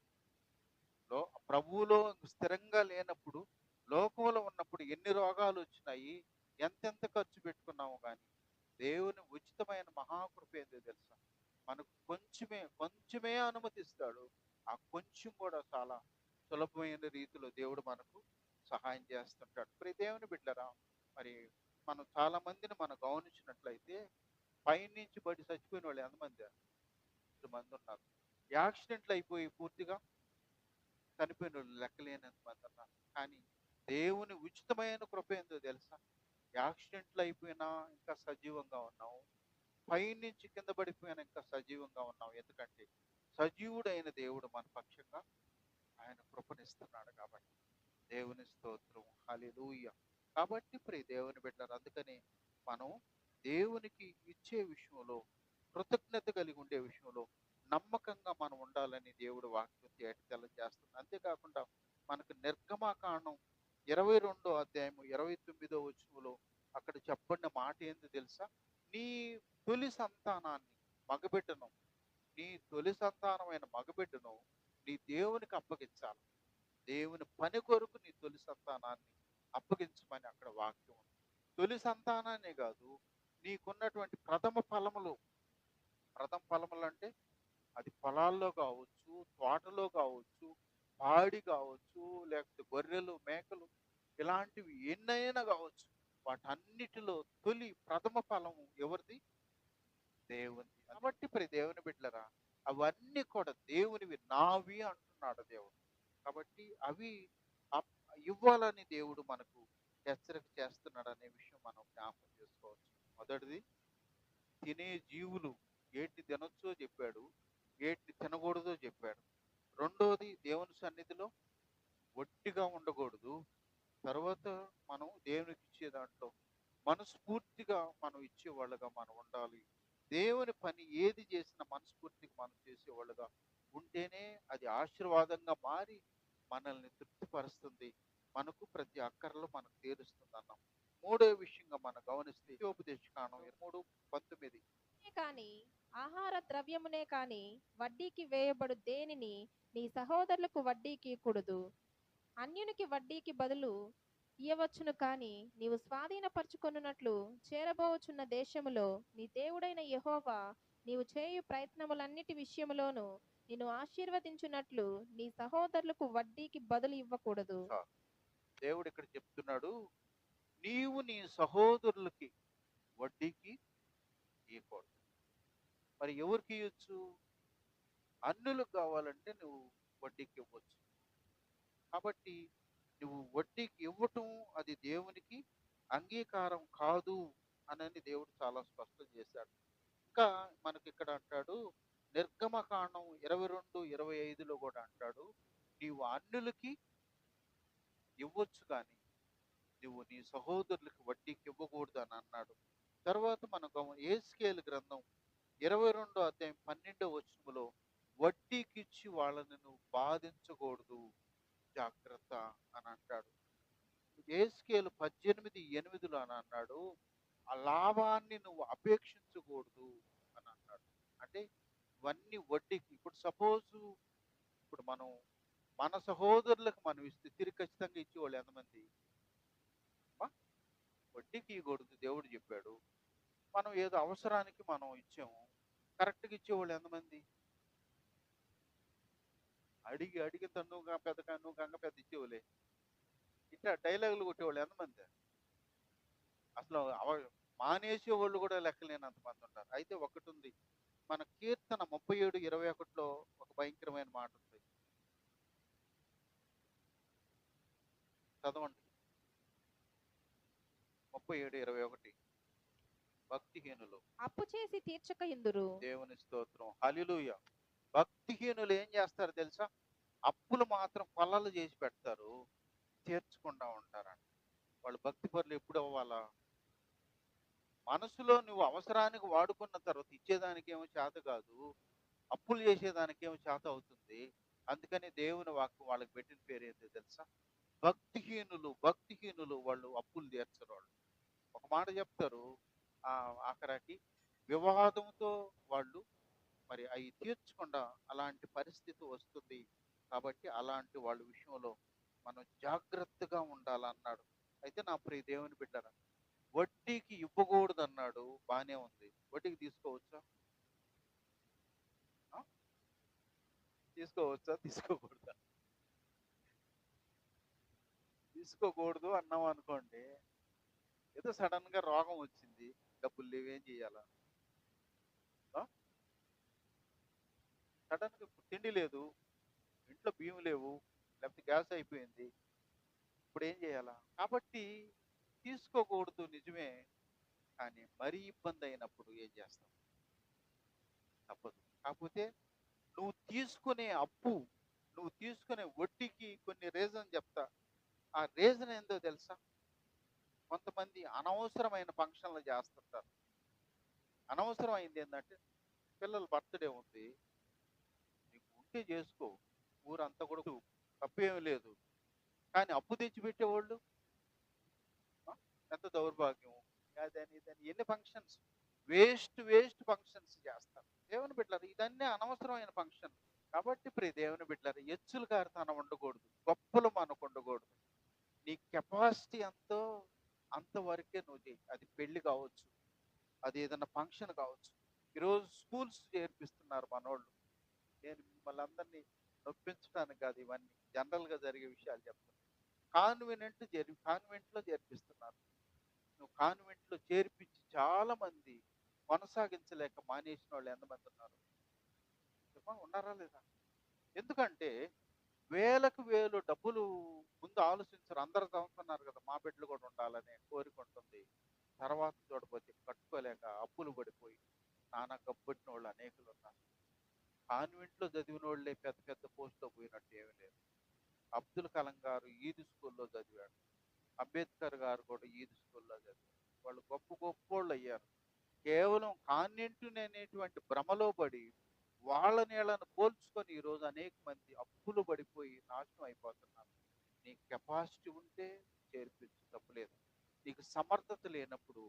ప్రభువులో స్థిరంగా లేనప్పుడు, లోకంలో ఉన్నప్పుడు ఎన్ని రోగాలు వచ్చినాయి, ఎంతెంత ఖర్చు పెట్టుకున్నాము, కానీ దేవుని ఉచితమైన మహాకృప ఏందో తెలుసా, మనకు కొంచెమే అనుమతిస్తాడు. ఆ కొంచెం కూడా చాలా సులభమైన రీతిలో దేవుడు మనకు సహాయం చేస్తుంటాడు. మరి దేవుని బిడ్డరా, మరి మనం చాలా మందిని మనం గమనించినట్లయితే పైనుంచి పడి చచ్చిపోయిన వాళ్ళు ఎంతమంది, 2 మంది ఉన్నారు. యాక్సిడెంట్లు అయిపోయి పూర్తిగా చనిపోయిన వాళ్ళు లెక్కలేనంత మంది ఉన్నారు. కానీ దేవుని ఉచితమైన కృప ఏందో తెలుసా, యాక్సిడెంట్లు అయిపోయినా ఇంకా సజీవంగా ఉన్నావు, పైనుంచి కింద పడిపోయినా ఇంకా సజీవంగా ఉన్నావు. ఎందుకంటే సజీవుడైన దేవుడు మన పక్షంగా ఆయన కృపనిస్తున్నాడు కాబట్టి. దేవుని స్తోత్రం, హల్లెలూయా. కాబట్టి ప్రియ దేవుని బిడ్డలారా, అందుకని మనం దేవునికి ఇచ్చే విషయంలో, కృతజ్ఞత కలిగి ఉండే విషయంలో నమ్మకంగా మనం ఉండాలని దేవుడు వాక్యం తెలియజేస్తుంది. అంతేకాకుండా మనకు నిర్గమాకాండం 22వ అధ్యాయము 29వ వచనంలో అక్కడ చెప్పబడిన మాట ఏందో తెలుసా, నీ తొలి సంతానాన్ని, మగబిడ్డను, నీ తొలి సంతానమైన మగబిడ్డను నీ దేవునికి అప్పగించాలి. దేవుని పని కొరకు నీ తొలి సంతానాన్ని అప్పగించమని అక్కడ వాక్యం ఉంది. తొలి సంతానాన్ని కాదు, నీకున్నటువంటి ప్రథమ ఫలములు అంటే అది పొలాల్లో కావచ్చు, తోటలో కావచ్చు, పాడి కావచ్చు, లేకపోతే గొర్రెలు, మేకలు, ఇలాంటివి ఎన్నైనా కావచ్చు, వాటన్నిటిలో తొలి ప్రథమ ఫలము ఎవరిది, దేవుని. కాబట్టి మరి దేవుని బిడ్డలరా, అవన్నీ కూడా దేవునివి, నావి అంటున్నాడు దేవుడు. కాబట్టి అవి ఇవ్వాలని దేవుడు మనకు హెచ్చరిక చేస్తున్నాడు అనే విషయం మనం జ్ఞాపకం చేసుకోవచ్చు. మొదటిది, తినే జీవులు ఏటి తినొచ్చో చెప్పాడు, ఏటి తినకూడదో చెప్పాడు. రెండోది, దేవుని సన్నిధిలో ఒట్టిగా ఉండకూడదు. తర్వాత మనం దేవునికి ఇచ్చే దాంట్లో మనస్ఫూర్తిగా మనం ఇచ్చేవాళ్ళుగా మనం ఉండాలి. దేవుని పని ఏది చేసినా మనస్ఫూర్తిగా మనం చేసేవాళ్ళుగా ఉంటేనే అది ఆశీర్వాదంగా మారి మనల్ని తృప్తిపరుస్తుంది. మనకు ప్రతి అక్కరలో మనకు తీరుస్తుంది అన్నాం. మూడో విషయంగా మనం గమనిస్తే ఉపదేశకాండం 3:19. కానీ ఆహార ద్రవ్యమునే కాని వడ్డీకి వేయబడు దేనిని నీ సహోదరులకు వడ్డీకి ఇయ్యకూడదు. అన్యునికి వడ్డీకి బదులు ఇయ్యవచ్చును, కానీ నీవు స్వాధీనపరచుకొనున్నట్లు చేరబోచున్న దేశములో నీ దేవుడైన యెహోవా నీవు చేయు ప్రయత్నములన్నిటి విషయములోను నిన్ను ఆశీర్వదించున్నట్లు నీ సహోదరులకు వడ్డీకి బదులు ఇవ్వకూడదు. చాలు. దేవుడు ఇక్కడ చెప్తున్నాడు, నీవు నీ సహోదరులకి వడ్డీకి ఇవ్వకూడదు. మరి ఎవరికి ఇవ్వచ్చు? అన్యులకు కావాలంటే నువ్వు వడ్డీకి ఇవ్వచ్చు. కాబట్టి నువ్వు వడ్డీకి ఇవ్వటం అది దేవునికి అంగీకారం కాదు అని దేవుడు చాలా స్పష్టం చేశాడు. ఇంకా మనకి ఇక్కడ అంటాడు, నిర్గమకాండం 22:25లో కూడా అంటాడు, నీవు అన్యులకి ఇవ్వచ్చు కానీ నువ్వు నీ సహోదరులకి వడ్డీకి ఇవ్వకూడదు అని అన్నాడు. తర్వాత మనం యేస్కేలు గ్రంథం 22:12 వడ్డీకి ఇచ్చి వాళ్ళని నువ్వు బాధించకూడదు, జాగ్రత్త అని అంటాడు. యేస్కేలు 18:8 అని అన్నాడు, ఆ లాభాన్ని నువ్వు అపేక్షించకూడదు అని అన్నాడు. అంటే ఇవన్నీ వడ్డీకి. ఇప్పుడు సపోజ్ ఇప్పుడు మనం మన సహోదరులకు మనం ఇస్తే తిరిగి ఖచ్చితంగా ఇచ్చేవాళ్ళు ఎంతమంది? వడ్డీకి ఇవ్వకూడదు దేవుడు చెప్పాడు. మనం ఏదో అవసరానికి మనం ఇచ్చాము, కరెక్ట్గా ఇచ్చేవాళ్ళు ఎంతమంది? అడిగి అడిగి తన్నుగా పెద్ద కన్ను గంగ పెద్ద ఇచ్చేవాళ్ళే. ఇట్లా డైలాగులు కొట్టేవాళ్ళు ఎంతమంది? అసలు మానేసేవాళ్ళు కూడా లెక్కలేనంత మంది ఉంటారు. అయితే ఒకటి ఉంది, మన కీర్తన 37:21లో ఒక భయంకరమైన మాట ఉంది. చదవండి. 37:21. భక్తిహీనులు అప్పు చేసి తీర్చక ఇందురు. దేవుని స్తోత్రం, హల్లెలూయా. భక్తిహీనులు ఏం చేస్తారు తెలుసా? అప్పులు మాత్రం కొల్లలు చేసి పెడతారు, తీర్చకుండా ఉంటారంట. వాళ్ళు భక్తి పరులు ఎప్పుడు అవ్వాలా? మనసులో నువ్వు అవసరానికి వాడుకున్న తర్వాత ఇచ్చేదానికి ఏమో చేత కాదు, అప్పులు చేసేదానికి ఏమో చేత అవుతుంది. అందుకని దేవుని వాక్యం వాళ్ళకి పెట్టిన పేరు ఏంటో తెలుసా? భక్తిహీనులు. భక్తిహీనులు వాళ్ళు అప్పులు తీర్చరు. వాళ్ళు ఒక మాట చెప్తారు, ఆఖరికి వివాదంతో వాళ్ళు మరి అవి తీర్చకుండా అలాంటి పరిస్థితి వస్తుంది. కాబట్టి అలాంటి వాళ్ళ విషయంలో మనం జాగ్రత్తగా ఉండాలన్నాడు. అయితే నా ప్రియ దేవుని బిడ్డరా, వడ్డీకి ఇవ్వకూడదు అన్నాడు, బానే ఉంది. వడ్డీకి తీసుకోవచ్చా? ఆ? తీసుకోవచ్చా? తీసుకోకూడదా? తీసుకోకూడదు అన్నాం అనుకోండి, ఏదో సడన్ గా రోగం వచ్చింది, డబ్బులు లేవు, ఏం చేయాలా? సడన్ గా తిండి లేదు, ఇంట్లో బియ్యం లేవు, లేకపోతే గ్యాస్ అయిపోయింది, ఇప్పుడు ఏం చేయాలా? కాబట్టి తీసుకోకూడదు నిజమే, కానీ మరీ ఇబ్బంది అయినప్పుడు ఏం చేస్తాం? తప్పదు. కాకపోతే నువ్వు తీసుకునే అప్పు, నువ్వు తీసుకునే వడ్డీకి కొన్ని రీజన్ చెప్తా. ఆ రీజన్ ఏందో తెలుసా? కొంతమంది అనవసరమైన ఫంక్షన్లు చేస్తుంటారు. అనవసరమైంది ఏంటంటే, పిల్లల బర్త్డే ఉంది, నీకు ఉంటే చేసుకో, ఊరంతా కూడా తప్పేమీ లేదు. కానీ అప్పు తెచ్చి పెట్టేవాళ్ళు ఎంత దౌర్భాగ్యం. అదని ఇదని ఎన్ని ఫంక్షన్స్, వేస్ట్ ఫంక్షన్స్ చేస్తారు. దేవుని బిడ్డలారు, ఇదన్నీ అనవసరమైన ఫంక్షన్. కాబట్టి ప్రియ దేవుని బిడ్డలారు, ఎచ్చులు గారితనం ఉండకూడదు, గొప్పలు మనకు ఉండకూడదు. నీ కెపాసిటీ ఎంతో అంతవరకే నువ్వు చేయి. అది పెళ్లి కావచ్చు, అది ఏదైనా ఫంక్షన్ కావచ్చు. ఈరోజు స్కూల్స్ చేర్పిస్తున్నారు మనోళ్ళు. నేను మిమ్మల్ని అందరినీ నొప్పించడానికి కాదు, ఇవన్నీ జనరల్గా జరిగే విషయాలు చెప్తాను. కాన్వెంట్లో చేర్పిస్తున్నారు. నువ్వు కాన్వెంట్లో చేర్పించి చాలా మంది కొనసాగించలేక మానేసిన వాళ్ళు ఎంతమంది ఉన్నారు? చెప్పండి, ఉన్నారా లేదా? ఎందుకంటే వేలకు వేలు డబ్బులు ముందు ఆలోచించరు. అందరూ చదువుతున్నారు కదా! మా బిడ్డలు కూడా ఉండాలనే కోరిక ఉంటుంది. తర్వాత చూడబోతే కట్టుకోలేక అప్పులు పడిపోయి నానా గబ్బొట్టినోళ్ళు అనేకులున్నారు. కాన్వెంట్‌లో చదివినోళ్ళే పెద్ద పెద్ద పోస్ట్‌లో పోయినట్టు ఏమీ లేదు. అబ్దుల్ కలాం గారు ఈద్ స్కూల్‌లో చదివాడు. అంబేద్కర్ గారు కూడా ఈద్ స్కూల్‌లో చదివారు. వాళ్ళు గొప్ప గొప్పోళ్ళయ్యారు. కేవలం కాన్వెంటుని అనేటువంటి భ్రమలో పడి వాళ్ళ నీళ్ళను పోల్చుకొని ఈరోజు అనేక మంది అప్పులు పడిపోయి నాశనం అయిపోతున్నారు. నీకు కెపాసిటీ ఉంటే చేర్పించు, తప్పులేదు. నీకు సమర్థత లేనప్పుడు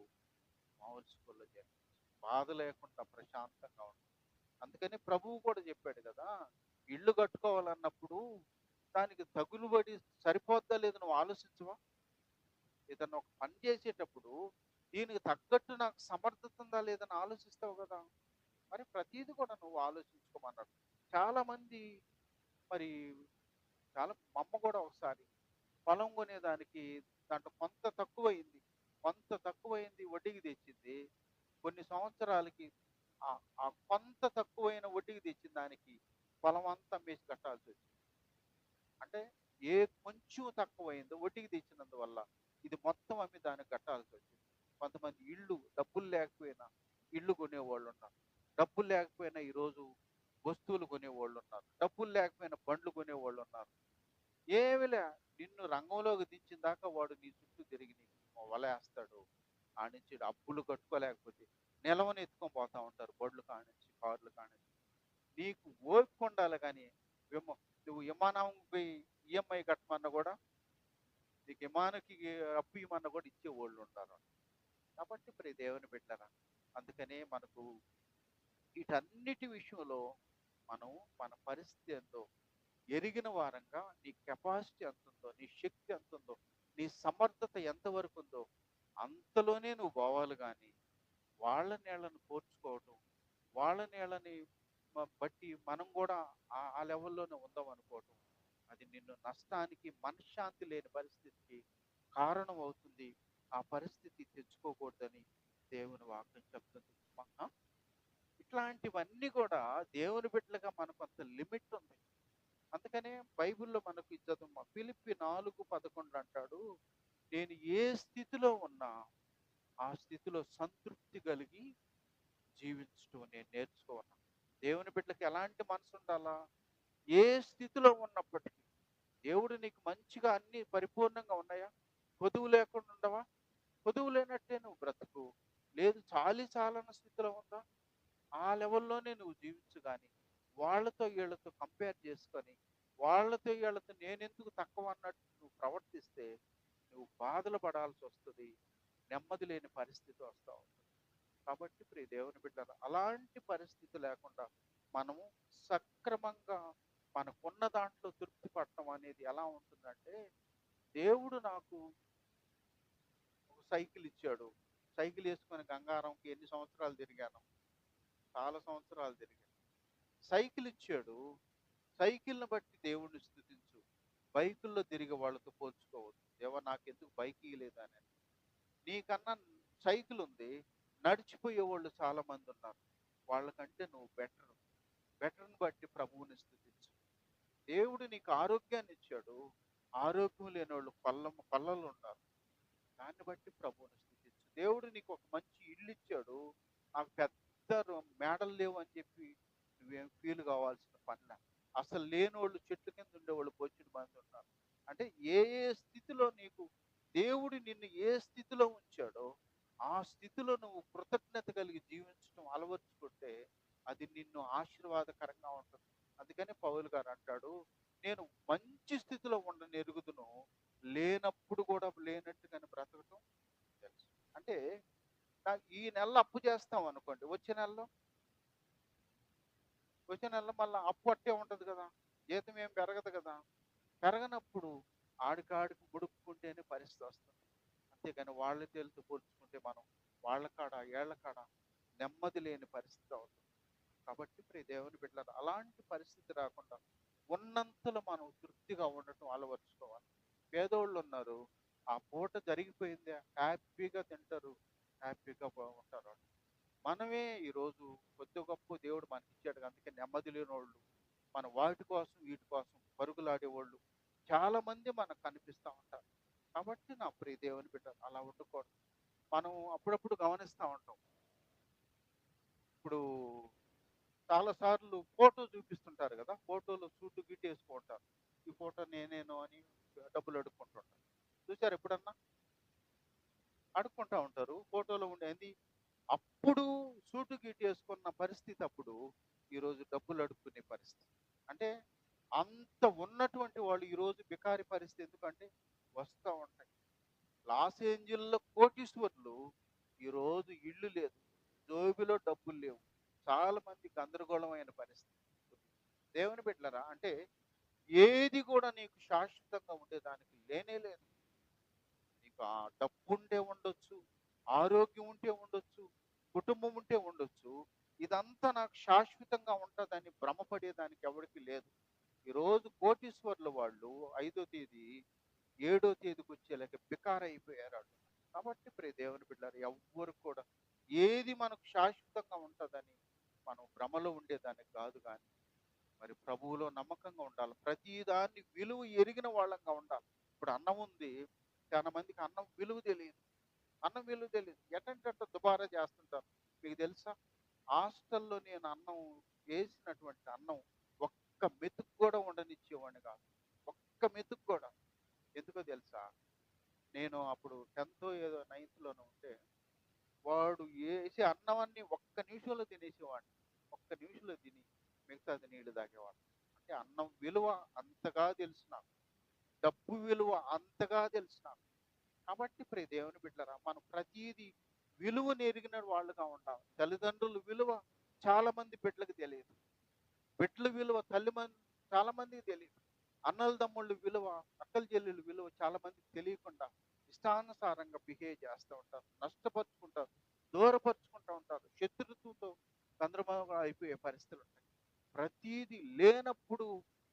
మామూలు స్కూల్లో చేర్పించు. బాధ లేకుండా ప్రశాంతంగా ఉంటుంది. అందుకని ప్రభువు కూడా చెప్పాడు కదా, ఇల్లు కట్టుకోవాలన్నప్పుడు దానికి తగులుబడి సరిపోద్దా లేదో నువ్వు ఆలోచించవా? ఏదన్నా ఒక పని చేసేటప్పుడు దీనికి తగ్గట్టు నాకు సమర్థత ఉందా లేదని ఆలోచిస్తావు కదా. మరి ప్రతిదీ కూడా నువ్వు ఆలోచించుకోమన్నాడు. చాలా మంది మరి చాలా మా అమ్మ కూడా ఒకసారి పొలం కొనేదానికి దాంట్లో కొంత తక్కువైంది వడ్డీకి తెచ్చింది. కొన్ని సంవత్సరాలకి ఆ ఆ కొంత తక్కువైన వడ్డీకి తెచ్చిన దానికి పొలం అంతా అమ్మేసి కట్టాల్సి వచ్చింది. అంటే ఏ కొంచెం తక్కువైందో వడ్డీకి తెచ్చినందువల్ల ఇది మొత్తం అమ్మి దానికి కట్టాల్సి వచ్చింది. కొంతమంది డబ్బులు లేకపోయినా ఇల్లు కొనేవాళ్ళు ఉన్నారు. డబ్బులు లేకపోయినా ఈరోజు వస్తువులు కొనేవాళ్ళు ఉన్నారు. డబ్బులు లేకపోయినా బండ్లు కొనేవాళ్ళు ఉన్నారు. ఏమిలే, నిన్ను రంగంలోకి దించిన దాకా వాడు నీ చుట్టూ తిరిగి నీకు వలేస్తాడు. ఆ నుంచి ఈడు అప్పులు కట్టుకోలేకపోతే నిలవని ఎత్తుకొని పోతా ఉంటారు బండ్లు కానించి కార్లు కానించి. నీకు ఓపిక ఉండాలి కానీ విమ నువ్వు విమానం పోయి ఈఎంఐ కట్టమన్నా కూడా నీకు విమానకి అప్పు ఇవ్వమన్నా కూడా ఇచ్చేవాళ్ళు ఉంటారు. కాబట్టి ఇప్పుడు దేవుని బిడ్డరా, అందుకనే మనకు వీటన్నిటి విషయంలో మనం మన పరిస్థితి ఎంతో ఎరిగిన వారంగా నీ కెపాసిటీ ఎంత ఉందో, నీ శక్తి ఎంత ఉందో, నీ సమర్థత ఎంతవరకు ఉందో అంతలోనే నువ్వు పోవాలి కానీ వాళ్ళ నీళ్ళను పోర్చుకోవటం, వాళ్ళ నీళ్ళని బట్టి మనం కూడా ఆ లెవెల్లోనే ఉందాం అనుకోవటం, అది నిన్ను నష్టానికి, మనశ్శాంతి లేని పరిస్థితికి కారణం అవుతుంది. ఆ పరిస్థితి తెచ్చుకోకూడదని దేవుని వాక్యం చెప్తుంది. ఆ? ఇట్లాంటివన్నీ కూడా దేవుని బిడ్డలుగా మనకు అంత లిమిట్ ఉంది. అందుకనే బైబిల్‌లో మనకు ఇది చదువు ఫిలిప్పి 4:11 అంటాడు, నేను ఏ స్థితిలో ఉన్నా ఆ స్థితిలో సంతృప్తి కలిగి జీవించటం నేను నేర్చుకున్నా. దేవుని బిడ్డలకి ఎలాంటి మనసు ఉండాలా? ఏ స్థితిలో ఉన్నప్పటికీ దేవుడు నీకు మంచిగా అన్ని పరిపూర్ణంగా ఉన్నాయా? కొదువు లేకుండా ఉండవా? కొదువు లేనట్టే నువ్వు బ్రతుకు. లేదు చాలన స్థితిలో ఉందా? ఆ లెవెల్లోనే నువ్వు జీవించు గాని వాళ్ళతో వీళ్ళతో కంపేర్ చేసుకొని వాళ్ళతో వీళ్ళతో నేనెందుకు తక్కువ అన్నట్టు నువ్వు ప్రవర్తిస్తే నువ్వు బాధలు పడాల్సి వస్తుంది. నెమ్మది లేని పరిస్థితి వస్తూ ఉంటుంది. కాబట్టి ప్రియ దేవుని బిడ్డలారా, అలాంటి పరిస్థితి లేకుండా మనము సక్రమంగా మనకున్న దాంట్లో తృప్తి పడటం అనేది ఎలా ఉంటుందంటే, దేవుడు నాకు ఒక సైకిల్ ఇచ్చాడు. సైకిల్ వేసుకొని గంగారంకి ఎన్ని సంవత్సరాలు తిరిగాను, చాలా సంవత్సరాలు తిరిగాను. సైకిల్ ఇచ్చాడు. సైకిల్‌ని బట్టి దేవుడిని స్తుతించు. బైకుల్లో తిరిగే వాళ్ళతో పోల్చుకోవద్దు. దేవా నాకెందుకు బైక్ ఇయ్యలేదని. నీకన్నా సైకిల్ ఉంది. నడిచిపోయేవాళ్ళు చాలా మంది ఉన్నారు. వాళ్ళకంటే నువ్వు బెటర్. బెటర్‌ని బట్టి ప్రభువుని స్తుతించు. దేవుడు నీకు ఆరోగ్యాన్ని ఇచ్చాడు. ఆరోగ్యం లేనోళ్ళు పల్లలు ఉన్నారు. దాన్ని బట్టి ప్రభువుని స్తుతించు. దేవుడు నీకు ఒక మంచి ఇల్లు ఇచ్చాడు. నాకు పెద్ద మేడలు లేవు అని చెప్పి నువ్వేం ఫీల్ కావాల్సిన పనిలే. అసలు లేనోళ్ళు చెట్ల కింద ఉండేవాళ్ళు బొచ్చెడు మంది ఉన్నారు. అంటే ఏ ఏ స్థితిలో నీకు దేవుడు నిన్ను ఏ స్థితిలో ఉంచాడో ఆ స్థితిలో నువ్వు కృతజ్ఞత కలిగి జీవించడం అలవర్చుకుంటే అది నిన్ను ఆశీర్వాదకరంగా ఉంటుంది. అందుకని పౌలు గారు అంటాడు, నేను మంచి స్థితిలో ఉండనెరుగుదును, లేనప్పుడు కూడా లేనట్టుగానే బ్రతకటం తెలుసు. అంటే ఈ నెలలో అప్పు చేస్తాం అనుకోండి, వచ్చే నెలలో మళ్ళీ అప్పు అట్టే ఉంటుంది కదా, జీతం ఏం పెరగదు కదా. పెరగనప్పుడు ఆడికాడికి ముడుక్కుంటేనే పరిస్థితి వస్తుంది. అంతేగాని వాళ్ళ తేలితో పోల్చుకుంటే మనం వాళ్ళ కాడ ఏళ్ల కాడ నెమ్మది లేని పరిస్థితి అవుతుంది. కాబట్టి ప్రియ దేవుని బిడ్డలారా, అలాంటి పరిస్థితి రాకుండా ఉన్నంతలో మనం తృప్తిగా ఉండటం అలవర్చుకోవాలి. పేదోళ్ళు ఉన్నారు, ఆ పూట జరిగిపోయింది, హ్యాపీగా తింటారు, హ్యాపీగా బాగుంటారు. మనమే ఈరోజు కొద్ది గొప్ప దేవుడు మనకి ఇచ్చాడు, అందుకే నెమ్మది లేని వాళ్ళు మనం వాటి కోసం వీటి కోసం పరుగులాడేవాళ్ళు చాలా మంది మనకు కనిపిస్తూ ఉంటారు. కాబట్టి నా ప్రియ దేవుని బిడ్డ అలా ఉండకూడదు. మనం అప్పుడప్పుడు గమనిస్తూ ఉంటాం. ఇప్పుడు చాలా సార్లు ఫోటో చూపిస్తుంటారు కదా, ఫోటోలో సూటు గిట్టు వేసుకుంటారు. ఈ ఫోటో నేనేను అని డబ్బులు అడుక్కుంటుంటారు. చూసారు ఎప్పుడన్నా? అడుక్కుంటా ఉంటారు. ఫోటోలో ఉండేది అప్పుడు సూటు గీటు వేసుకున్న పరిస్థితి అప్పుడు ఈరోజు డబ్బులు అడుక్కునే పరిస్థితి. అంటే అంత ఉన్నటువంటి వాళ్ళు ఈరోజు బికారి పరిస్థితి. ఎందుకంటే వస్తూ ఉంటాయి. లాస్ ఏంజల్లో కోటీశ్వర్లు ఈరోజు ఇల్లు లేదు, జోబిలో డబ్బులు లేవు. చాలా మంది గందరగోళమైన పరిస్థితి. దేవుని బిడ్డలారా, అంటే ఏది కూడా నీకు శాశ్వతంగా ఉండేదానికి లేనే లేదు. నీకు ఆ డబ్బు ఉంటే ఉండొచ్చు, ఆరోగ్యం ఉంటే ఉండొచ్చు, కుటుంబం ఉంటే ఉండొచ్చు. ఇదంతా నాకు శాశ్వతంగా ఉంటుందని భ్రమపడేదానికి ఎవరికి లేదు. ఈరోజు కోటీశ్వర్ల వాళ్ళు 5వ తేదీ 7వ తేదీకి వచ్చేలాక బికారైపోయారు వాళ్ళు. కాబట్టి ప్రియ దేవుని బిడ్డలారా, ఎవ్వరు కూడా ఏది మనకు శాశ్వతంగా ఉంటుందని మనం భ్రమలో ఉండేదానికి కాదు. కానీ మరి ప్రభువులో నమ్మకంగా ఉండాలి. ప్రతిదాన్ని విలువ ఎరిగిన వాళ్ళంగా ఉండాలి. ఇప్పుడు అన్నం ఉంది, చాలా మందికి అన్నం విలువ తెలియదు. అన్నం విలువ తెలియదు, ఎటంటే దుబారా చేస్తుంటారు. మీకు తెలుసా, హాస్టల్లో నేను అన్నం వేసినటువంటి అన్నం ఒక్క మెతుకు కూడా ఉండనిచ్చేవాడిని కాదు. ఒక్క మెతుకు కూడా. ఎందుకో తెలుసా, నేను అప్పుడు 10th ఏదో 9th ఉంటే వాడు వేసే అన్నవన్నీ ఒక్క నిమిషంలో తినేసేవాడిని. ఒక్క నిమిషంలో తిని మిగతాది నీళ్లు తాగేవాడిని. అంటే అన్నం విలువ అంతగా తెలుసు నాకు, డబ్బు విలువ అంతగా తెలుసు నాకు. కాబట్టి ప్రియ దేవుని బిడ్డలారా, మనం ప్రతీది విలువ ఎరిగిన వాళ్ళుగా ఉండాలి. తల్లిదండ్రుల విలువ చాలా మంది బిడ్డలకు తెలియదు. బిడ్డల విలువ చాలా మందికి తెలియదు. అన్నల తమ్ముళ్ళ విలువ, అక్కల చెల్లెల విలువ చాలా మందికి తెలియకుండా ఇష్టానుసారంగా బిహేవ్ చేస్తూ ఉంటారు, నష్టపరుచుకుంటారు, దూరపరుచుకుంటూ ఉంటారు, శత్రుత్వంతో గందరగోళంగా అయిపోయే పరిస్థితులు ఉంటాయి. ప్రతీది లేనప్పుడు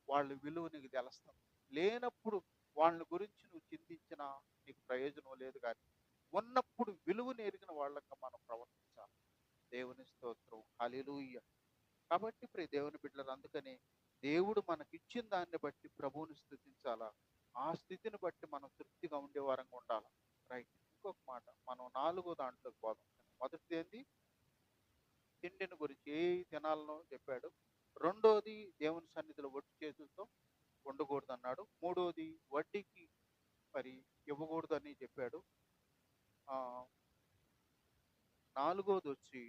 వాళ్ళ విలువ నీకు తెలుస్తుంది. లేనప్పుడు వాళ్ళ గురించి నువ్వు చింతించినా నీకు ప్రయోజనం లేదు. కానీ ఉన్నప్పుడు విలువను ఎరిగిన వాళ్ళంగా మనం ప్రవర్తించాలి. దేవుని స్తోత్రం, హల్లెలూయా. కాబట్టి ప్రియ దేవుని బిడ్డలారా, అందుకని దేవుడు మనకిచ్చిన దాన్ని బట్టి ప్రభువుని స్తుతించాలా. ఆ స్థితిని బట్టి మనం తృప్తిగా ఉండే వారంగా ఉండాలి. రైట్. ఇంకొక మాట, మనం 4వ దాంట్లోకి పోదాం. మొదటిది ఏంది? తిండిని గురించి ఏ తినాలనో చెప్పాడు. రెండోది దేవుని సన్నిధిలో ఒట్టి చేతులతో ఉండకూడదు అన్నాడు. మూడోది వడ్డీకి మరి ఇవ్వకూడదని చెప్పాడు. ఆ నాలుగోది వచ్చి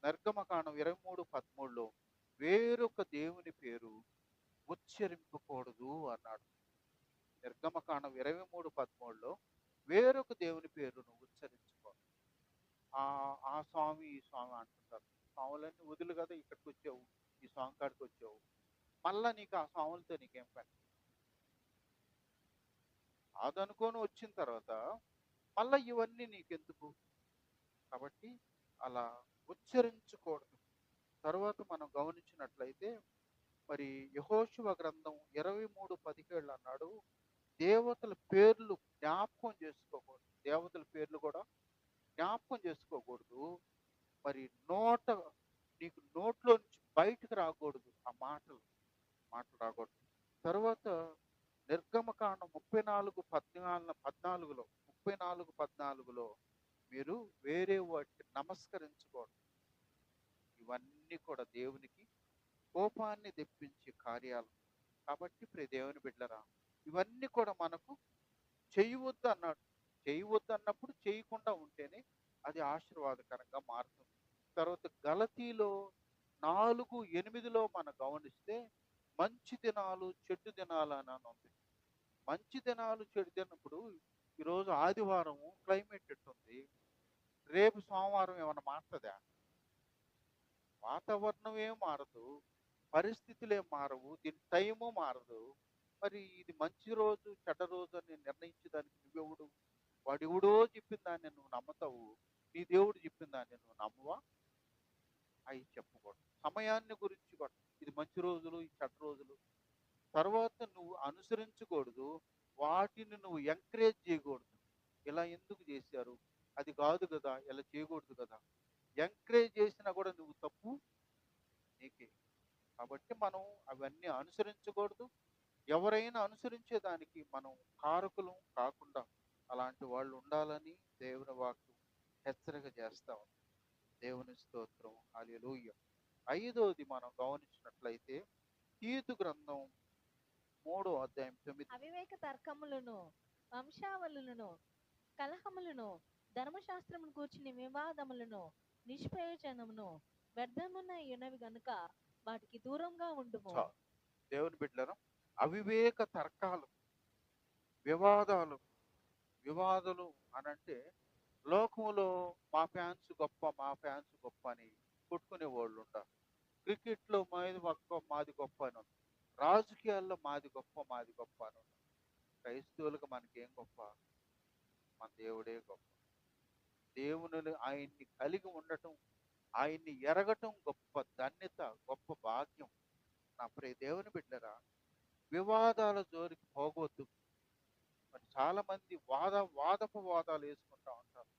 నిర్గమకాండం 23:13లో వేరొక దేవుని పేరు ఉచ్చరింపకూడదు అన్నాడు. నిర్గమకాండం 23:13లో వేరొక దేవుని పేరు నువ్వు ఉచ్చరించుకో. ఆ స్వామి ఈ స్వామి అంటుంటారు. స్వాములన్నీ వదులు కదా ఇక్కడికి వచ్చావు, ఈ స్వామి కాడికి వచ్చావు, మళ్ళా నీకు ఆ స్వాములతో నీకేం పని? అదనుకొని వచ్చిన తర్వాత మళ్ళా ఇవన్నీ నీకెందుకు? కాబట్టి అలా ఉచ్చరించకూడదు. తర్వాత మనం గమనించినట్లయితే మరి యెహోషువ గ్రంథం 23:17 అన్నాడు, దేవతల పేర్లు జ్ఞాపకం చేసుకోకూడదు. దేవతల పేర్లు కూడా జ్ఞాపకం చేసుకోకూడదు. మరి నీకు నోట్లో నుంచి బయటకు రాకూడదు ఆ మాటలు రాకూడదు. తర్వాత నిర్గమకాండం 34:14లో మీరు వేరే వాటికి నమస్కరించకూడదు. ఇవన్నీ కూడా దేవునికి కోపాన్ని తెప్పించే కార్యాలు. కాబట్టి ప్రియ దేవుని బిడ్డలారా, ఇవన్నీ కూడా మనకు చేయవద్దు అన్నాడు. చేయవద్దు అన్నప్పుడు చేయకుండా ఉంటేనే అది ఆశీర్వాదకరంగా మారుతుంది. తర్వాత గలతీలో 4:8లో మనం గమనిస్తే మంచి దినాలు చెడు దినాలు అని ఉంది. మంచి దినాలు చెడు దినప్పుడు ఈరోజు ఆదివారం క్లైమేట్ ఎట్టుంది, రేపు సోమవారం ఏమైనా మారుతుందా? వాతావరణం ఏం మారదు, పరిస్థితులు ఏం మారవు, దీని టైము మారదు. మరి ఇది మంచి రోజు చెడ్డ రోజు అని నిర్ణయించడానికి నువ్వెవడు? వాడెవడో చెప్పిన దాన్ని నువ్వు నమ్ముతావు, నీ దేవుడు చెప్పిన దాన్ని నువ్వు నమ్మవా? అవి చెప్పకూడదు. సమయాన్ని గురించి కూడా ఇది మంచి రోజులు, ఈ చెడ్డ రోజులు తర్వాత నువ్వు అనుసరించకూడదు. వాటిని నువ్వు ఎంకరేజ్ చేయకూడదు. ఇలా ఎందుకు చేశారు, అది కాదు కదా, ఇలా చేయకూడదు కదా. ఎంకరేజ్ చేసినా కూడా నువ్వు తప్పు నీకే. కాబట్టి మనం అవన్నీ అనుసరించకూడదు. ఎవరైనా అనుసరించేదానికి మనం కారకులం కాకుండా అలాంటి వాళ్ళు ఉండాలని దేవుని వాక్యం హెచ్చరిక చేస్తా ఉంది. దేవుని స్తోత్రం, హల్లెలూయా. ఐదోది మనం గమనించినట్లయితే తీతు గ్రంథం 3వ అధ్యాయం 9. అవివేక తర్కములను, వంశావళులను, కలహములను, ధర్మశాస్త్రమును కూర్చుని వివాదములను, నిష్ప్రయోజనమును, వ్యర్థమున ఉన్నవి గనుక వాటికి దూరంగా ఉండుము. చాలు. దేవుని బిడ్డలను అవివేక తర్కాలు, వివాదాలు అనంటే లోకంలో మా ఫ్యాన్స్ గొప్ప అని కొట్టుకునే వాళ్ళు ఉంటారు. క్రికెట్లో మాది గొప్ప అని ఉంది. రాజకీయాల్లో మాది గొప్ప అని ఉంది. క్రైస్తవులకు మనకేం గొప్ప? మన దేవుడే గొప్ప. దేవుని ఆయన్ని కలిగి ఉండటం, ఆయన్ని ఎరగటం గొప్ప ధన్యత, గొప్ప భాగ్యం. నా ప్రియ దేవుని బిడ్డరా, వివాదాల జోలికి పోగొద్దు. మరి చాలా మంది వాదాలు వేసుకుంటా ఉంటారు.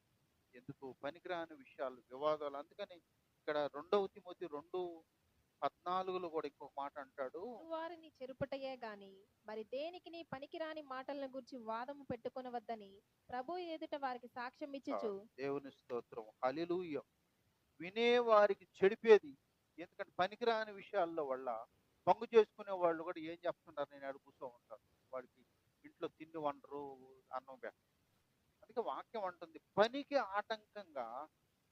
ఎందుకు? పనికిరాని విషయాలు, వివాదాలు. అందుకని ఇక్కడ 2 తిమోతి 2:14 కూడా ఇంకొక మాట అంటాడు. వారిని చెరుపుటయే గాని మరి దేనికి నీ పనికిరాని మాటలను గురించి వాదము పెట్టుకొనవద్దని ప్రభు ఎదుట వారికి సాక్ష్యం ఇచ్చుచు. దేవుని స్తోత్రం, హల్లెలూయా. వినేవారికి చెడిపేది. ఎందుకంటే పనికిరాని విషయాల్లో వల్ల పొంగు చేసుకునే వాళ్ళు కూడా ఏం చెప్తున్నారు, నేను అడుగుతూ ఉంటాను. వాడికి ఇంట్లో తిండి వండరు, అన్నం పెట్టరు. అందుకే వాక్యం అంటుంది, పనికి ఆటంకంగా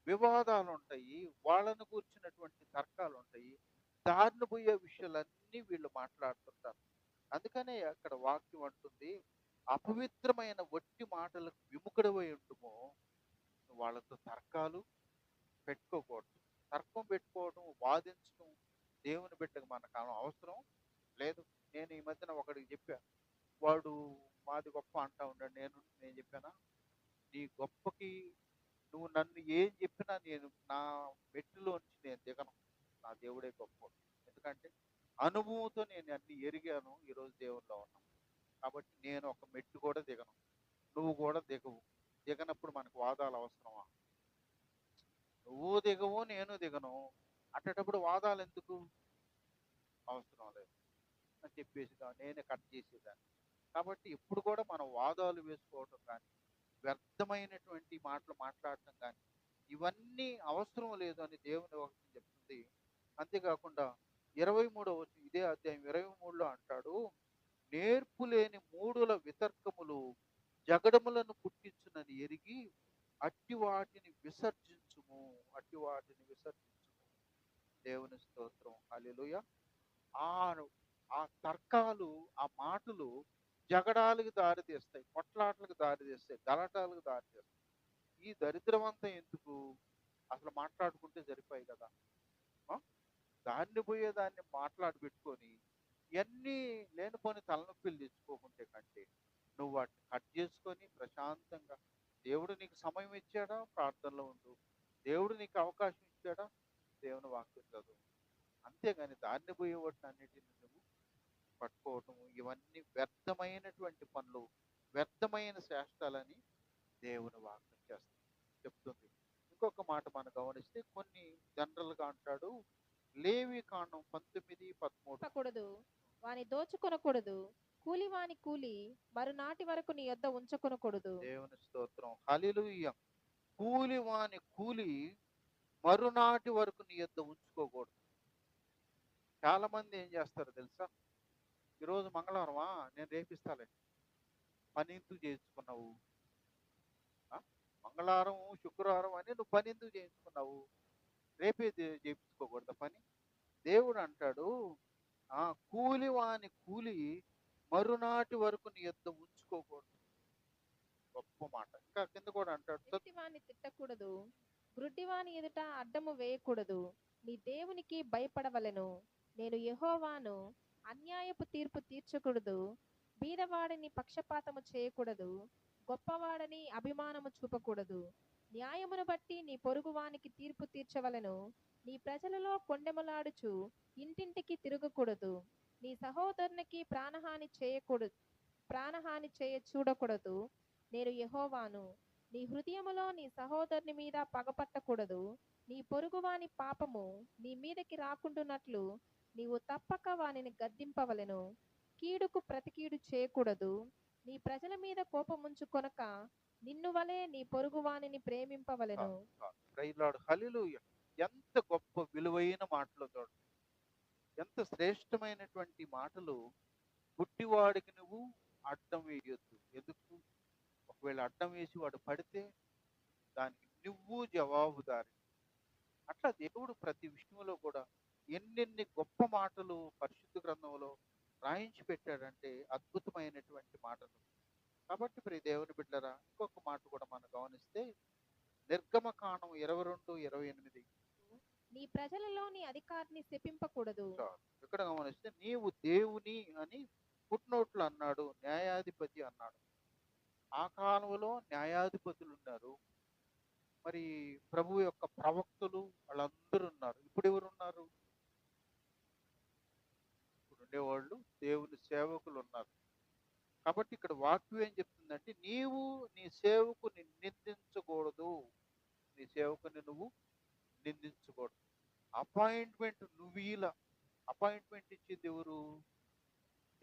వివాదాలు ఉంటాయి, వాళ్ళను కూర్చున్నటువంటి తర్కాలు ఉంటాయి, దారిన పోయే విషయాలన్నీ వీళ్ళు మాట్లాడుతుంటారు. అందుకనే అక్కడ వాక్యం అంటుంది, అపవిత్రమైన వట్టి మాటలకు విముఖుడవై ఉండుమో. వాళ్ళతో తర్కాలు పెట్టుకోకూడదు. తర్కం పెట్టుకోవడం, వాదించడం దేవుని బిడ్డకు మనకు అవసరం లేదు. నేను ఈ మధ్యన ఒకడికి చెప్పా, వాడు మాది గొప్ప అంటా ఉన్నాడు. నేను చెప్పానా, నీ గొప్పకి నువ్వు నన్ను ఏం చెప్పినా నేను నా మెట్టులోంచి నేను దిగను. నా దేవుడే గొప్ప. ఎందుకంటే అనుభవంతో నేను అన్ని ఎరిగాను, ఈరోజు దేవుల్లో ఉన్నాను. కాబట్టి నేను ఒక మెట్టు కూడా దిగను, నువ్వు కూడా దిగవు. దిగనప్పుడు మనకు వాదాలు అవసరమా? నువ్వు దిగవు, నేను దిగను. అట్టేటప్పుడు వాదాలు ఎందుకు? అవసరం లేదు అని చెప్పేసి నేనే కట్ చేసేదాన్ని. కాబట్టి ఎప్పుడు కూడా మనం వాదాలు వేసుకోవటం కానీ, వ్యర్థమైనటువంటి మాటలు మాట్లాడటం కానీ, ఇవన్నీ అవసరం లేదు అని దేవుని వాక్యం చెప్తుంది. అంతేకాకుండా 23వ వచనం, ఇదే అధ్యాయం 23లో అంటాడు, నేర్పు లేని మూడుల వితర్కములు జగడములను పుట్టించునని ఎరిగి అట్టి వాటిని విసర్జించుము. దేవుని స్తోత్రం, హల్లెలూయా. ఆ తర్కాలు, ఆ మాటలు జగడాలకు దారి తీస్తాయి, కొట్లాటలకు దారి తీస్తాయి, గలాటాలకు దారి తీస్తాయి. ఈ దరిద్రమంతా ఎందుకు? అసలు మాట్లాడుకుంటే సరిపోయి కదా. దాన్ని పోయేదాన్ని మాట్లాడి పెట్టుకొని ఇవన్నీ లేనిపోని తలనొప్పిలు తెచ్చుకోకుంటే కంటే నువ్వు వాటిని కట్ చేసుకొని ప్రశాంతంగా, దేవుడు నీకు సమయం ఇచ్చాడా, ప్రార్థనలో ఉండు. దేవుడు నీకు అవకాశం ఇచ్చాడా, దేవుని వాక్యం చదువు. అంతేగాని దాన్ని పోయే వాటిని అన్నిటిని నువ్వు పట్టుకోవటం, ఇవన్నీ వ్యర్థమైనటువంటి పనులు, వ్యర్థమైన శాస్త్రాలని దేవుని వాక్యం చెప్తుంది. ఇంకొక మాట మనం గమనిస్తే కొన్ని జనరల్గా అంటాడు, లేవి కాండం 19:13. వాని దోచుకొనకూడదు, కూలి వాని కూలి మరునాటి వరకు నీ యొద్ద ఉంచుకొనకూడదు. దేవుని స్తోత్రం, హల్లెలూయా. కూలి వాని కూలి మరునాటి వరకు నీ యొద్ద ఉంచుకోకూడదు. చాలా మంది ఏం చేస్తారు తెలుసా, ఈరోజు మంగళవారమా, నేను రేపిస్తాలే, పని ఎందుకు చేయించుకున్నావు? మంగళవారం శుక్రవారం అని నువ్వు పని ఎందుకు చేయించుకున్నావు? రేపే చేయించుకోకూడదు పని? దేవుడు అంటాడు, కూలి వాని కూలి మరునాటి వరకు నీ యొద్ద ఉంచుకోకూడదు. గొప్ప మాట. ఇంకా కింద కూడా అంటాడు, వాని తిట్టకూడదు, గ్రుడ్డివాని ఎదుట అడ్డము వేయకూడదు, నీ దేవునికి భయపడవలెను. నేను యెహోవాను. అన్యాయపు తీర్పు తీర్చకూడదు, బీదవాడిని పక్షపాతము చేయకూడదు, గొప్పవాడని అభిమానము చూపకూడదు. న్యాయమును బట్టి నీ పొరుగువానికి తీర్పు తీర్చవలెను. నీ ప్రజలలో కొండెములాడుచు ఇంటింటికి తిరగకూడదు. నీ సహోదరునికి ప్రాణహాని చేయ చూడకూడదు. నేను యెహోవాను. నీ హృదయములో నీ సహోదరుని మీద పగపట్టకూడదు. నీ పొరుగువాని పాపము నీ మీదకి రాకుండునట్లు నీవు తప్పక వానిని గద్దింపవలెను. కీడుకు ప్రతి కీడు చేయకూడదు. నీ ప్రజల మీద కోపముంచుకొనక నిన్ను వలె నీ పొరుగువానిని ప్రేమింపవలెను. ప్రైలాడు హల్లెలూయా. ఎంత గొప్ప విలువైన మాటలు చూడండి, ఎంత శ్రేష్టమైనటువంటి మాటలు. గుడ్డివాడికి నువ్వు అడ్డం వేయొద్దు. ఎందుకు? ఒకవేళ అడ్డం వేసి వాడు పడితే దానికి నువ్వు జవాబుదారి. అట్లా దేవుడు ప్రతి విషయంలో కూడా ఎన్నెన్ని గొప్ప మాటలు పరిశుద్ధ గ్రంథంలో రాయించి పెట్టాడంటే అద్భుతమైనటువంటి మాటలు. కాబట్టి ప్రియ దేవుని బిడ్డరా, ఇంకొక మాట కూడా మనం గమనిస్తే నిర్గమకాండం 22:28 నీ ప్రజలలో నీ అధికారిని శపింపకూడదు. ఇక్కడ గమనిస్తే నీవు దేవుని అని ఫుట్నోట్లు అన్నాడు, న్యాయాధిపతి అన్నాడు. ఆ కాలంలో న్యాయాధిపతులు ఉన్నారు, మరి ప్రభు యొక్క ప్రవక్తలు వాళ్ళందరూ ఉన్నారు. ఇప్పుడు ఎవరు ఉన్నారు? ఇప్పుడు ఉండేవాళ్ళు దేవుని సేవకులు ఉన్నారు. కాబట్టి ఇక్కడ వాక్యం ఏం చెప్తుందంటే, నీవు నీ సేవకుని నిందించకూడదు. నీ సేవకుని నువ్వు నిందించకూడదు. అపాయింట్మెంట్ నువ్వు ఇలా అపాయింట్మెంట్ ఇచ్చింది ఎవరు?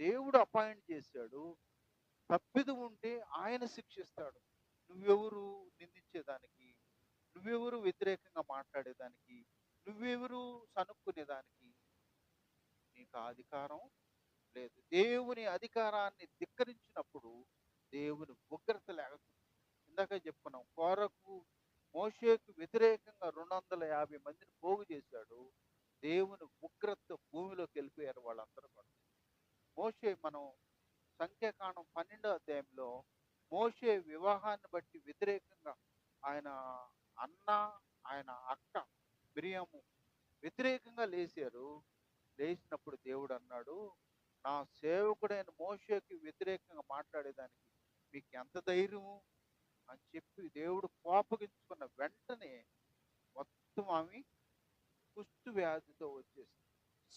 దేవుడు అపాయింట్ చేశాడు. తప్పిదం ఉంటే ఆయన శిక్షిస్తాడు. నువ్వెవరు నిందించేదానికి? నువ్వెవరు వ్యతిరేకంగా మాట్లాడేదానికి? నువ్వెవరు సనుక్కునేదానికి? నీకు ఆ అధికారం లేదు. దేవుని అధికారాన్ని ధిక్కరించినప్పుడు దేవుని ఉగ్రత లేస్తుంది. ఇందాక చెప్పుకున్నాం, కోరకు మోషేకు వ్యతిరేకంగా 250 మందిని పోగు చేశాడు. దేవుని ఉగ్రత భూమిలోకి వెళ్ళిపోయారు వాళ్ళందరూ కూడా. మోషే, మనం సంఖ్యాకాండం 12వ అధ్యాయంలో మోషే వివాహాన్ని బట్టి వ్యతిరేకంగా ఆయన అన్న, ఆయన అక్క మిరియాము వ్యతిరేకంగా లేచారు. లేచినప్పుడు దేవుడు అన్నాడు, నా సేవకుడైన మోషేకి వ్యతిరేకంగా మాట్లాడేదానికి మీకు ఎంత ధైర్యము అని చెప్పి దేవుడు కోపగించుకున్న వెంటనే మొత్తం ఆమె కుష్టు వ్యాధితో వచ్చేసింది.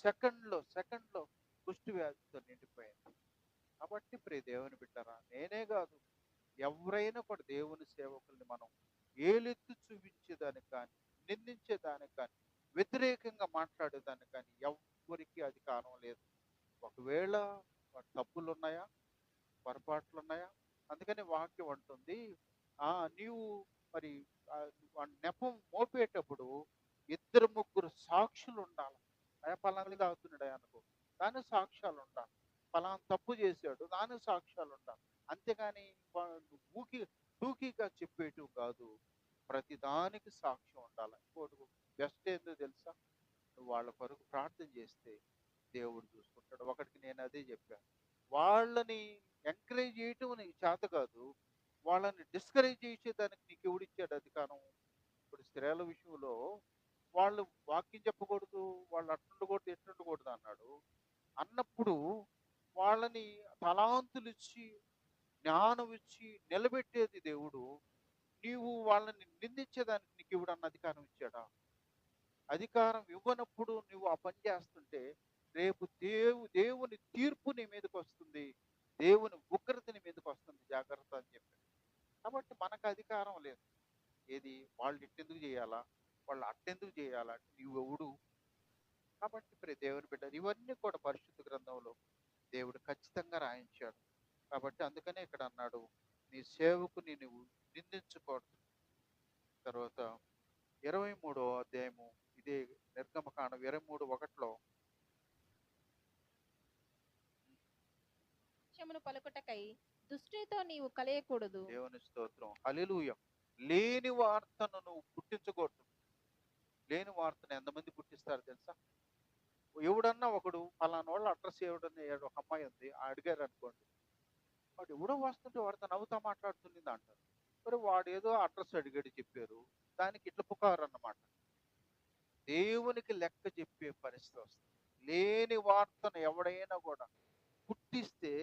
సెకండ్లో కుష్టు వ్యాధితో నిండిపోయింది. కాబట్టి ప్రియ దేవుని బిడ్డరా, నేనే కాదు, ఎవరైనా కూడా దేవుని సేవకుల్ని మనం ఏలెత్తి చూపించేదానికి కానీ, నిందించేదానికి కానీ, వ్యతిరేకంగా మాట్లాడేదానికి కానీ ఎవరికి అధికారం లేదు. ఒకవేళ తప్పులు ఉన్నాయా, పొరపాట్లు ఉన్నాయా? అందుకని వాక్యం అంటుంది, నీవు మరి నెపం మోపేటప్పుడు 2-3 సాక్షులు ఉండాలి. పలానా తాగుతున్నాడు అనుకో, దానికి సాక్ష్యాలు ఉండాలి. పలానా తప్పు చేశాడు, దానికి సాక్ష్యాలు ఉండాలి. అంతేగాని టూకీగా చెప్పేటివి కాదు. ప్రతి దానికి సాక్ష్యం ఉండాలి. ఇంకోటి బెస్ట్ ఏందో తెలుసా? నువ్వు వాళ్ళ కొరకు ప్రార్థన చేస్తే దేవుడు చూసుకుంటాడు. ఒకటికి నేను అదే చెప్పాను, వాళ్ళని ఎంకరేజ్ చేయటం నీకు చేత కాదు, వాళ్ళని డిస్కరేజ్ చేసేదానికి నీకు ఎవడిచ్చాడు అధికారం? ఇప్పుడు స్త్రీల విషయంలో వాళ్ళు వాక్యం చెప్పకూడదు, వాళ్ళు అట్టుండకూడదు, ఎట్టుండకూడదు అన్నాడు. అన్నప్పుడు వాళ్ళని తలాంతులు ఇచ్చి, జ్ఞానం ఇచ్చి నిలబెట్టేది దేవుడు. నీవు వాళ్ళని నిందించేదానికి నీకు ఎవడన్న అధికారం ఇచ్చాడా? అధికారం ఇవ్వనప్పుడు నువ్వు ఆ పని చేస్తుంటే రేపు దేవుని తీర్పు నీ మీదకి వస్తుంది, దేవుని ఉగ్రత నీ మీదకి వస్తుంది. జాగ్రత్త అని చెప్పాడు. కాబట్టి మనకు అధికారం లేదు. ఏది వాళ్ళు ఇట్టెందుకు చేయాలా, వాళ్ళు అట్టెందుకు చేయాలా, నువ్వెవడు? కాబట్టి ప్రియ దేవుని బిడ్డ, ఇవన్నీ కూడా పరిశుద్ధ గ్రంథంలో దేవుడు ఖచ్చితంగా రాయించాడు. కాబట్టి అందుకనే ఇక్కడ అన్నాడు, నీ సేవకుని నువ్వు నిందించకూడదు. తర్వాత 23వ అధ్యాయము, ఇదే నిర్గమకాండం 23:1 సాక్ష్యమును పలుకుటకై దుష్టునితో నీవు కలయకూడదు. దేవుని స్తోత్రం, హల్లెలూయా. లేని వార్తను నువ్వు పుట్టించకూడదు. లేని వార్తను ఎంతమంది పుట్టిస్తారు తెలుసా? ఎవడన్నా ఒకడు పలానా వాళ్ళ అడ్రస్ ఎవడన్నా ఒక అమ్మాయి ఉంది అడిగారు అనుకోండి, వాడు ఎవడో వస్తుంటే వాడితో నవ్వుతా మాట్లాడుతుంది అంటారు. మరి వాడు ఏదో అడ్రస్ అడిగాడు, చెప్పారు, దానికి ఇట్లా పుకారు అన్నమాట. దేవునికి లెక్క చెప్పే పరిస్థితి వస్తుంది. లేని వార్తను ఎవడైనా కూడా పుట్టిస్తే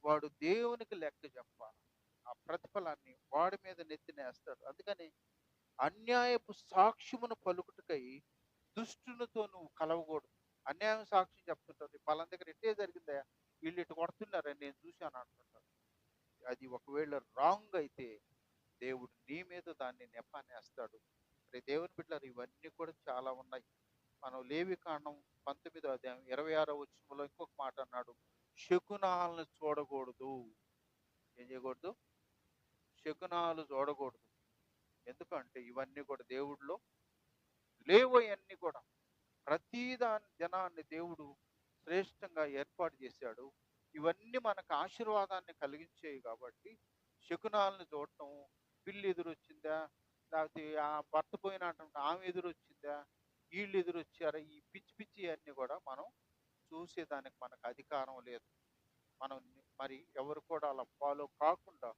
వాడు దేవునికి లెక్క చెప్పాలి. ఆ ప్రతిఫలాన్ని వాడి మీద నెత్తినేస్తాడు. అందుకని అన్యాయపు సాక్ష్యమును పలుకుటకై దుష్టునితో నువ్వు కలవకూడదు. అన్యాయం సాక్ష్యం చెప్తుంటారు, పలానా దగ్గర ఇట్టే జరిగిందా, వీళ్ళు ఇటు కొడుతున్నారని నేను చూశాను అంటుంటారు. అది ఒకవేళ రాంగ్ అయితే దేవుడు నీ మీద దాన్ని నెపానేస్తాడు. మరి దేవుని బిడ్డలారా, ఇవన్నీ కూడా చాలా ఉన్నాయి. మనం లేవికాండం 19వ అధ్యాయం 26వ వచనంలో ఇంకొక మాట అన్నాడు, శకునాలను చూడకూడదు. ఏం చేయకూడదు? శకునాలు చూడకూడదు. ఎందుకంటే ఇవన్నీ కూడా దేవుడిలో లేవు. అవన్నీ కూడా ప్రతి జనాన్ని దేవుడు శ్రేష్టంగా ఏర్పాటు చేశాడు. ఇవన్నీ మనకు ఆశీర్వాదాన్ని కలిగించేవి కాబట్టి శకునాలను చూడటం, పిల్లి ఎదురొచ్చిందా, లేకపోతే ఆ భర్త పోయినటువంటి ఆమె ఎదురొచ్చిందా, వీళ్ళు ఎదురొచ్చారా, ఈ పిచ్చి పిచ్చి అన్నీ కూడా మనం చూసేదానికి మనకు అధికారం లేదు. మనం మరి ఎవరు కూడా అలా ఫాలో కాకుండా,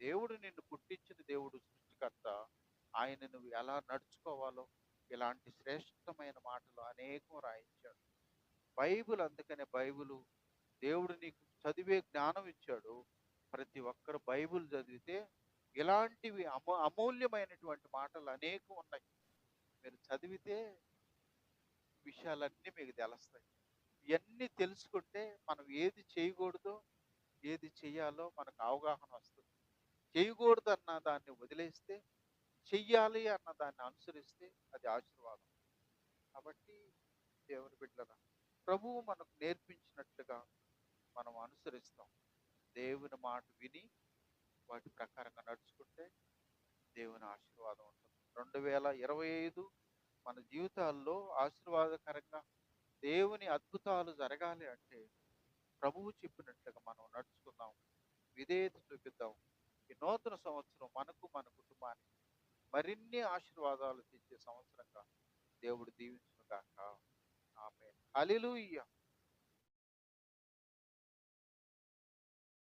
దేవుడు నిన్ను పుట్టించిన దేవుడు సృష్టికర్త, ఆయన నువ్వు ఎలా నడుచుకోవాలో ఇలాంటి శ్రేష్టమైన మాటలు అనేకం రాయించాడు. బైబిల్, అందుకనే బైబిలు దేవుడు నీకు చదివే జ్ఞానం ఇచ్చాడు. ప్రతి ఒక్కరు బైబిల్ చదివితే ఇలాంటివి అమూల్యమైనటువంటి మాటలు అనేకం ఉన్నాయి. మీరు చదివితే విషయాలన్నీ మీకు తెలుస్తాయి. ఇవన్నీ తెలుసుకుంటే మనం ఏది చేయకూడదో ఏది చేయాలో మనకు అవగాహన వస్తుంది. చేయకూడదు అన్న దాన్ని వదిలేస్తే, చెయ్యాలి అన్న దాన్ని అనుసరిస్తే అది ఆశీర్వాదం. కాబట్టి దేవుని బిడ్డలారా, ప్రభువు మనకు నేర్పించినట్లుగా మనం అనుసరిస్తాం. దేవుని మాట విని వాటి ప్రకారంగా నడుచుకుంటే దేవుని ఆశీర్వాదం ఉంటుంది. 2025 మన జీవితాల్లో ఆశీర్వాదకరంగా దేవుని అద్భుతాలు జరగాలి అంటే ప్రభువు చెప్పినట్లుగా మనం నడుచుకుందాం, విధేయత చూపిద్దాం. ఈ నూతన సంవత్సరం మనకు, మన కుటుంబానికి మరిన్ని ఆశీర్వాదాలు తెచ్చే సంవత్సరంగా దేవుడు దీవించును గాక. ఆమేన్. హల్లెలూయా.